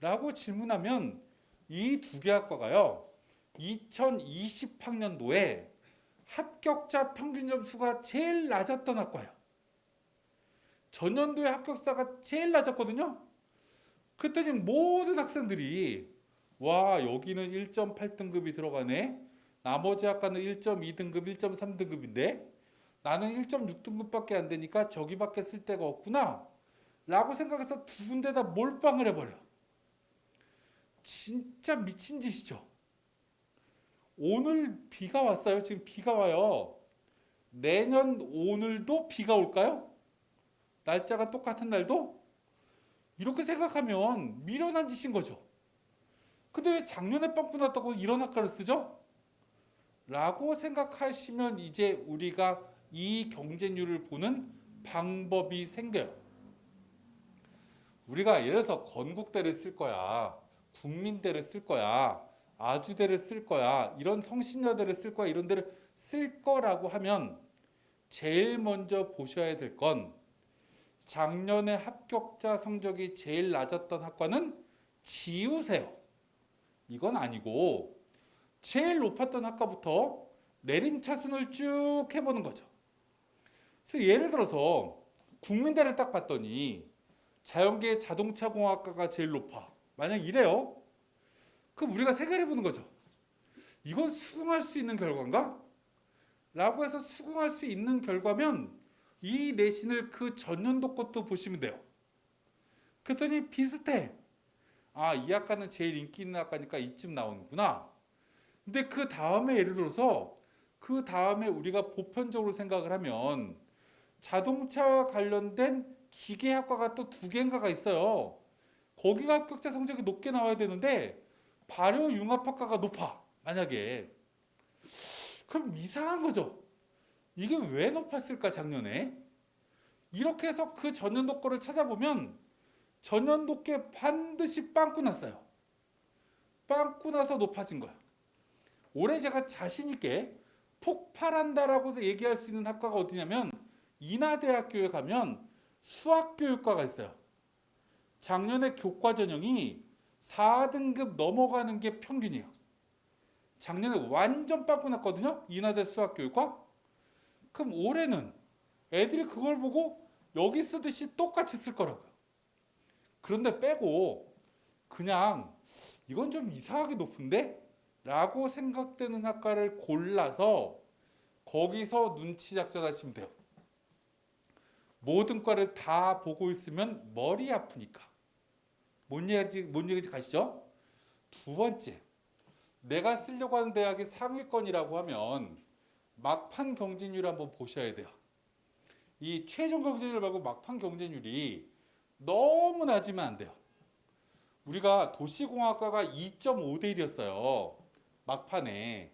라고 질문하면 이 두 개 학과가요, 2020학년도에 합격자 평균 점수가 제일 낮았던 학과예요. 전년도에 합격자가 제일 낮았거든요. 그랬더니 모든 학생들이 와, 여기는 1.8등급이 들어가네. 나머지 학과는 1.2등급, 1.3등급인데 나는 1.6등급밖에 안 되니까 저기밖에 쓸 데가 없구나 라고 생각해서 두 군데 다 몰빵을 해버려. 진짜 미친 짓이죠. 오늘 비가 왔어요. 지금 비가 와요. 내년 오늘도 비가 올까요? 날짜가 똑같은 날도? 이렇게 생각하면 미련한 짓인 거죠. 근데 왜 작년에 빵꾸 났다고 이런 학과를 쓰죠? 라고 생각하시면 이제 우리가 이 경쟁률을 보는 방법이 생겨요. 우리가 예를 들어서 건국대를 쓸 거야, 국민대를 쓸 거야, 아주대를 쓸 거야, 이런 성신여대를 쓸 거야, 이런 데를 쓸 거라고 하면 제일 먼저 보셔야 될 건 작년에 합격자 성적이 제일 낮았던 학과는 지우세요. 이건 아니고 제일 높았던 학과부터 내림차순을 쭉 해보는 거죠. 그래서 예를 들어서 국민대를 딱 봤더니 자연계 자동차공학과가 제일 높아. 만약 이래요. 그럼 우리가 생각해 보는 거죠. 이건 수긍할 수 있는 결과인가? 라고 해서 수긍할 수 있는 결과면 이 내신을 그 전년도 것도 보시면 돼요. 그랬더니 비슷해. 아, 이 학과는 제일 인기 있는 학과니까 이쯤 나오는구나. 근데 그 다음에 예를 들어서 그 다음에 우리가 보편적으로 생각을 하면 자동차와 관련된 기계학과가 또 두 개인가가 있어요. 거기가 합격자 성적이 높게 나와야 되는데 발효융합학과가 높아. 만약에. 그럼 이상한 거죠. 이게 왜 높았을까 작년에? 이렇게 해서 그 전년도 거를 찾아보면 전년도 게 반드시 빵꾸 났어요. 빵꾸 나서 높아진 거야. 올해 제가 자신 있게 폭발한다라고 얘기할 수 있는 학과가 어디냐면 인하대학교에 가면 수학교육과가 있어요. 작년에 교과 전형이 4등급 넘어가는 게 평균이에요. 작년에 완전 빵꾸 났거든요. 인하대 수학교육과. 그럼 올해는 애들이 그걸 보고 여기 쓰듯이 똑같이 쓸 거라고요. 그런데 빼고 그냥 이건 좀 이상하게 높은데? 라고 생각되는 학과를 골라서 거기서 눈치 작전하시면 돼요. 모든 과를 다 보고 있으면 머리 아프니까. 뭔 얘기인지 가시죠? 두 번째, 내가 쓰려고 하는 대학이 상위권이라고 하면 막판 경쟁률 한번 보셔야 돼요. 이 최종 경쟁률 말고 막판 경쟁률이 너무 낮으면 안 돼요. 우리가 도시공학과가 2.5대 1이었어요. 막판에.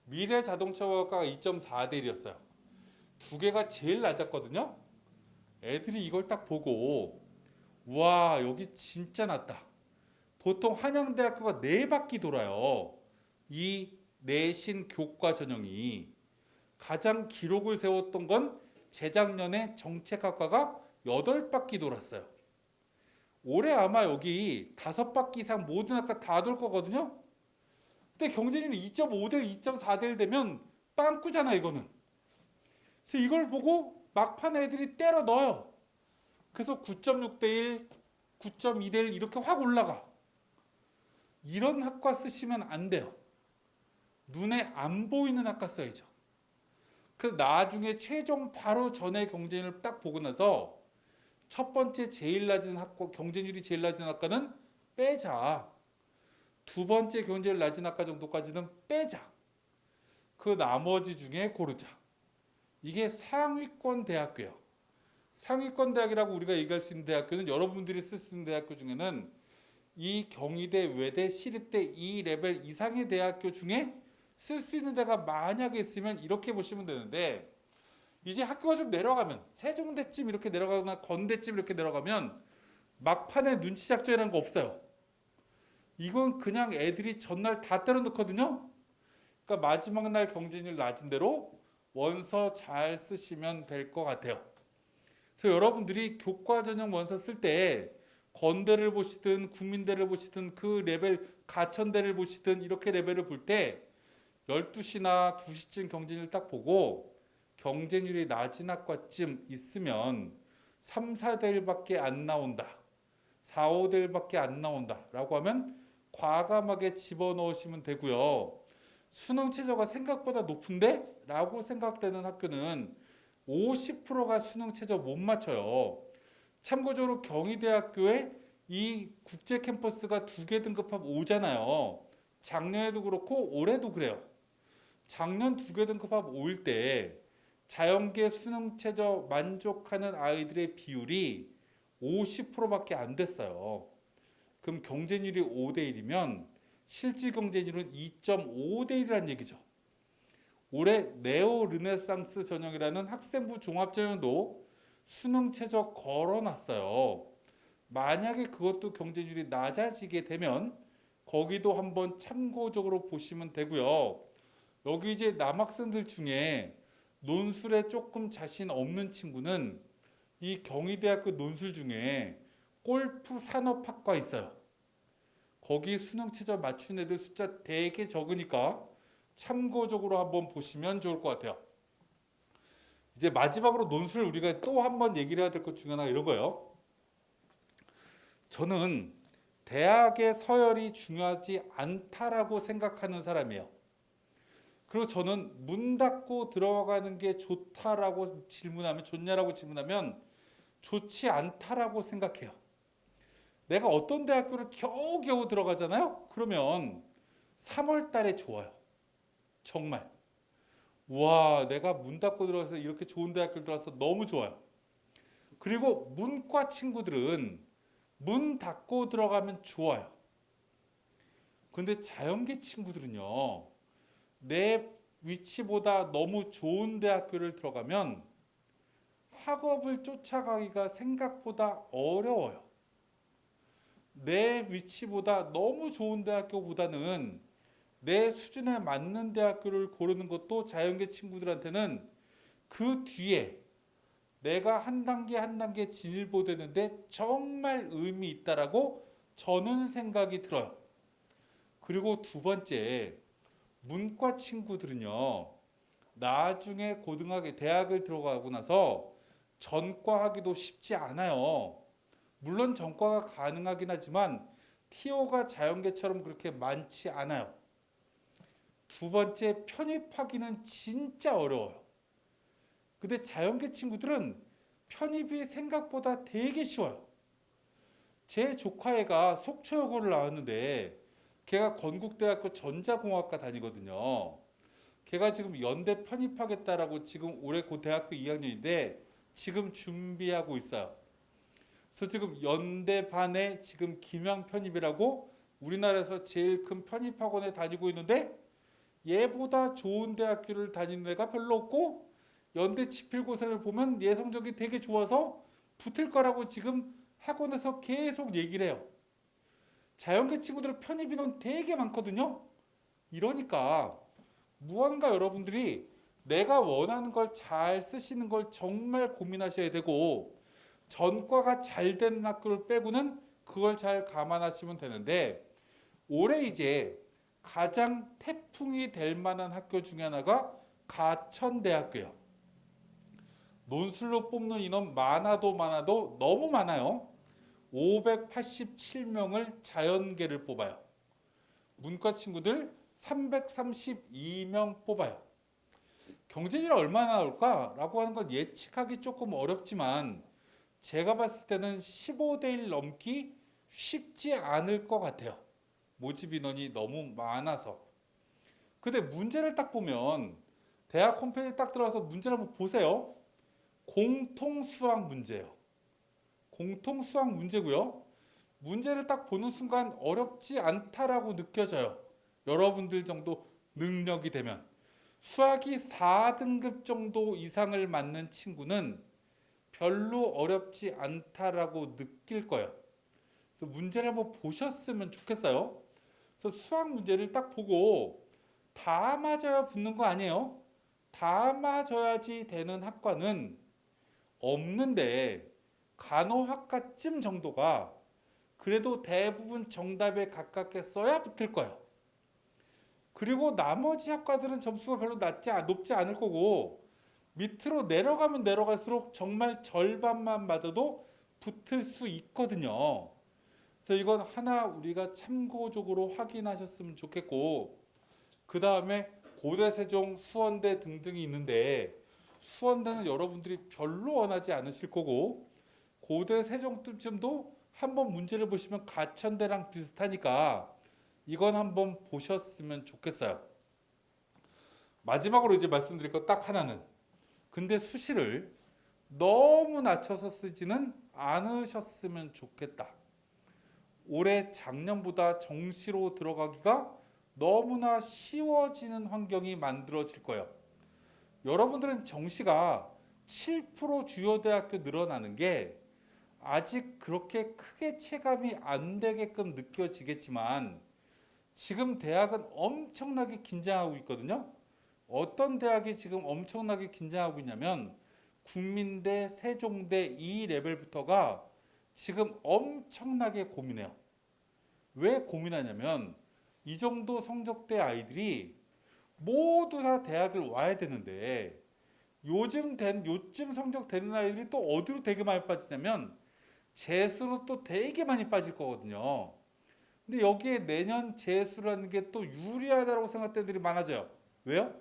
미래자동차학과가 2.4대 1이었어요. 두 개가 제일 낮았거든요. 애들이 이걸 딱 보고 와, 여기 진짜 낮다. 보통 한양대학교가 4바퀴 돌아요. 이 내신 교과 전형이. 가장 기록을 세웠던 건 재작년에 정책학과가 8바퀴 돌았어요. 올해 아마 여기 5바퀴 이상 모든 학과 다 돌 거거든요. 근데 경쟁률이 2.5대 1, 2.4대 1 되면 빵꾸잖아 이거는. 그래서 이걸 보고 막판 애들이 때려 넣어요. 그래서 9.6대 1, 9.2대 1 이렇게 확 올라가. 이런 학과 쓰시면 안 돼요. 눈에 안 보이는 학과 써야죠. 그래서 나중에 최종 바로 전에 경쟁률을 딱 보고 나서 첫 번째 제일 낮은 학과, 경쟁률이 제일 낮은 학과는 빼자. 두 번째 경쟁률 낮은 학과 정도까지는 빼자. 그 나머지 중에 고르자. 이게 상위권 대학교예요. 상위권 대학이라고 우리가 얘기할 수 있는 대학교는 여러분들이 쓸 수 있는 대학교 중에는 이 경희대, 외대, 시립대 이 레벨 이상의 대학교 중에 쓸 수 있는 데가 만약에 있으면 이렇게 보시면 되는데 이제 학교가 좀 내려가면 세종대쯤 이렇게 내려가거나 건대쯤 이렇게 내려가면 막판에 눈치 작전이라는 거 없어요. 이건 그냥 애들이 전날 다 때려 넣거든요. 그러니까 마지막 날 경쟁률 낮은 대로 원서 잘 쓰시면 될 것 같아요. 그래서 여러분들이 교과 전형 원서 쓸 때 건대를 보시든 국민대를 보시든 그 레벨 가천대를 보시든 이렇게 레벨을 볼 때 12시나 2시쯤 경쟁률 딱 보고 경쟁률이 낮은 학과쯤 있으면 3, 4대 1밖에 안 나온다. 4, 5대 1밖에 안 나온다. 라고 하면 과감하게 집어넣으시면 되고요. 수능 최저가 생각보다 높은데? 라고 생각되는 학교는 50%가 수능 최저 못 맞춰요. 참고적으로 경희대학교에 이 국제 캠퍼스가 2개 등급하면 5잖아요. 작년에도 그렇고 올해도 그래요. 작년 2개 등급하면 5일 때 자연계 수능 최저 만족하는 아이들의 비율이 50%밖에 안 됐어요. 그럼 경쟁률이 5대 1이면 실질 경쟁률은 2.5대 1이라는 얘기죠. 올해 네오 르네상스 전형이라는 학생부 종합 전형도 수능 최저 걸어놨어요. 만약에 그것도 경쟁률이 낮아지게 되면 거기도 한번 참고적으로 보시면 되고요. 여기 이제 남학생들 중에 논술에 조금 자신 없는 친구는 이 경희대학교 논술 중에 골프 산업학과 있어요. 거기 수능 최저 맞춘 애들 숫자 되게 적으니까 참고적으로 한번 보시면 좋을 것 같아요. 이제 마지막으로 논술 우리가 또 한번 얘기를 해야 될 것 중에 하나가 이런 거예요. 저는 대학의 서열이 중요하지 않다라고 생각하는 사람이에요. 그리고 저는 문 닫고 들어가는 게 좋다라고 질문하면 좋냐라고 질문하면 좋지 않다라고 생각해요. 내가 어떤 대학교를 겨우겨우 들어가잖아요. 그러면 3월 달에 좋아요. 정말. 와, 내가 문 닫고 들어가서 이렇게 좋은 대학교를 들어가서 너무 좋아요. 그리고 문과 친구들은 문 닫고 들어가면 좋아요. 근데 자연계 친구들은요. 내 위치보다 너무 좋은 대학교를 들어가면 학업을 쫓아가기가 생각보다 어려워요. 내 위치보다 너무 좋은 대학교보다는 내 수준에 맞는 대학교를 고르는 것도 자연계 친구들한테는 그 뒤에 내가 한 단계 한 단계 진일보되는데 정말 의미 있다라고 저는 생각이 들어요. 그리고 두 번째, 문과 친구들은요. 나중에 고등학교, 대학을 들어가고 나서 전과하기도 쉽지 않아요. 물론 전과가 가능하긴 하지만 티오가 자연계처럼 그렇게 많지 않아요. 두 번째, 편입하기는 진짜 어려워요. 근데 자연계 친구들은 편입이 생각보다 되게 쉬워요. 제 조카애가 속초여고를 나왔는데 걔가 건국대학교 전자공학과 다니거든요. 걔가 지금 연대 편입하겠다라고 지금 올해 고 대학교 2학년인데 지금 준비하고 있어요. 그래서 지금 연대 반에 지금 김양 편입이라고 우리나라에서 제일 큰 편입학원에 다니고 있는데 얘보다 좋은 대학교를 다니는 애가 별로 없고 연대 지필고사를 보면 얘 성적이 되게 좋아서 붙을 거라고 지금 학원에서 계속 얘기를 해요. 자연계 친구들 편입 인원 되게 많거든요. 이러니까 무언가 여러분들이 내가 원하는 걸 잘 쓰시는 걸 정말 고민하셔야 되고 전과가 잘 되는 학교를 빼고는 그걸 잘 감안하시면 되는데 올해 이제 가장 태풍이 될 만한 학교 중에 하나가 가천대학교예요. 논술로 뽑는 인원 많아도 너무 많아요. 587명을 자연계를 뽑아요. 문과 친구들 332명 뽑아요. 경쟁률이 얼마나 나올까라고 하는 건 예측하기 조금 어렵지만 제가 봤을 때는 15대 1 넘기 쉽지 않을 것 같아요. 모집 인원이 너무 많아서. 근데 문제를 딱 보면 대학 홈페이지 딱 들어가서 문제를 한번 보세요. 공통 수학 문제예요. 공통 수학 문제고요. 문제를 딱 보는 순간 어렵지 않다라고 느껴져요. 여러분들 정도 능력이 되면. 수학이 4등급 정도 이상을 맞는 친구는 별로 어렵지 않다라고 느낄 거예요. 그래서 문제를 한번 보셨으면 좋겠어요. 그래서 수학 문제를 딱 보고 다 맞아야 붙는 거 아니에요. 다 맞아야지 되는 학과는 없는데 간호학과쯤 정도가 그래도 대부분 정답에 가깝게 써야 붙을 거예요. 그리고 나머지 학과들은 점수가 별로 높지 않을 거고 밑으로 내려가면 내려갈수록 정말 절반만 맞아도 붙을 수 있거든요. 그래서 이건 하나 우리가 참고적으로 확인하셨으면 좋겠고 그 다음에 고대, 세종, 수원대 등등이 있는데 수원대는 여러분들이 별로 원하지 않으실 거고 고대, 세종쯤도 한번 문제를 보시면 가천대랑 비슷하니까 이건 한번 보셨으면 좋겠어요. 마지막으로 이제 말씀드릴 거 딱 하나는 근데 수시를 너무 낮춰서 쓰지는 않으셨으면 좋겠다. 올해 작년보다 정시로 들어가기가 너무나 쉬워지는 환경이 만들어질 거예요. 여러분들은 정시가 7% 주요 대학교 늘어나는 게 아직 그렇게 크게 체감이 안 되게끔 느껴지겠지만 지금 대학은 엄청나게 긴장하고 있거든요. 어떤 대학이 지금 엄청나게 긴장하고 있냐면 국민대, 세종대 이 레벨부터가 지금 엄청나게 고민해요. 왜 고민하냐면 이 정도 성적대 아이들이 모두 다 대학을 와야 되는데 요즘 성적 되는 아이들이 또 어디로 되게 많이 빠지냐면 재수로 또 되게 많이 빠질 거거든요. 근데 여기에 내년 재수라는 게 또 유리하다고 생각되는 애들이 많아져요. 왜요?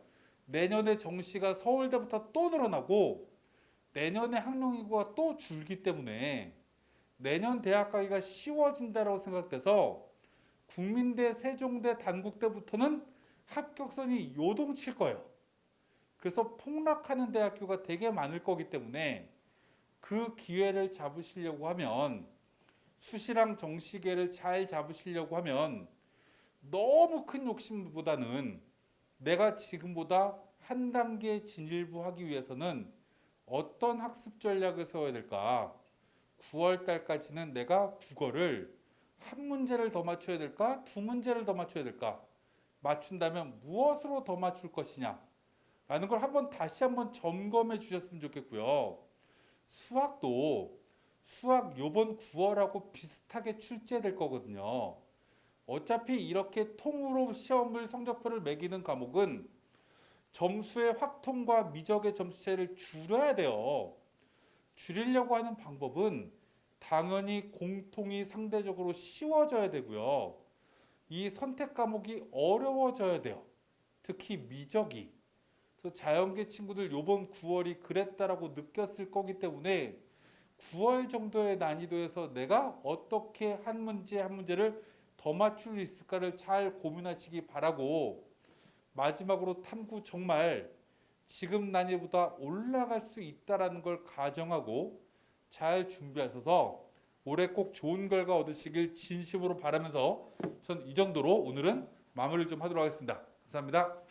내년에 정시가 서울대부터 또 늘어나고 내년에 학령인구가 또 줄기 때문에 내년 대학 가기가 쉬워진다고 생각돼서 국민대, 세종대, 단국대부터는 합격선이 요동칠 거예요. 그래서 폭락하는 대학교가 되게 많을 거기 때문에 그 기회를 잡으시려고 하면 수시랑 정시계를 잘 잡으시려고 하면 너무 큰 욕심보다는 내가 지금보다 한 단계 진일보하기 위해서는 어떤 학습 전략을 세워야 될까? 9월 달까지는 내가 국어를 한 문제를 더 맞춰야 될까? 두 문제를 더 맞춰야 될까? 맞춘다면 무엇으로 더 맞출 것이냐? 라는 걸 다시 한번 점검해 주셨으면 좋겠고요. 수학도 수학 요번 9월하고 비슷하게 출제될 거거든요. 어차피 이렇게 통으로 시험을 성적표를 매기는 과목은 점수의 확통과 미적의 점수차를 줄여야 돼요. 줄이려고 하는 방법은 당연히 공통이 상대적으로 쉬워져야 되고요. 이 선택 과목이 어려워져야 돼요. 특히 미적이. 그래서 자연계 친구들 요번 9월이 그랬다라고 느꼈을 거기 때문에 9월 정도의 난이도에서 내가 어떻게 한 문제를 더 맞출 수 있을까를 잘 고민하시기 바라고, 마지막으로 탐구 정말 지금 난이도보다 올라갈 수 있다라는 걸 가정하고 잘 준비하셔서 올해 꼭 좋은 결과 얻으시길 진심으로 바라면서 전 이 정도로 오늘은 마무리를 좀 하도록 하겠습니다. 감사합니다.